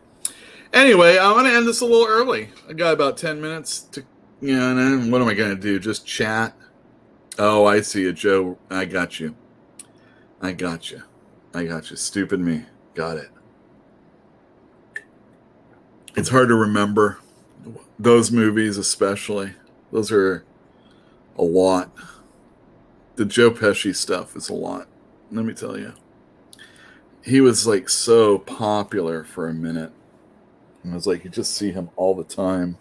Anyway, I'm going to end this a little early. I got about 10 minutes to, and then what am I going to do? Just chat? Oh, I see you, Joe. I got you. Stupid me. Got it. It's hard to remember those movies, especially. Those are a lot. The Joe Pesci stuff is a lot. Let me tell you. He was like so popular for a minute. And it was like you just see him all the time.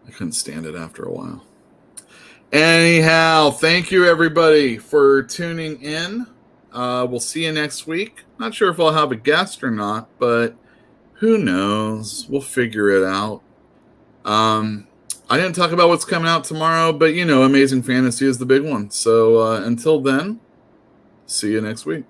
I couldn't stand it after a while. Anyhow, thank you everybody for tuning in. We'll see you next week. Not sure if I'll have a guest or not, but who knows? We'll figure it out. I didn't talk about what's coming out tomorrow, but Amazing Fantasy is the big one. So until then, see you next week.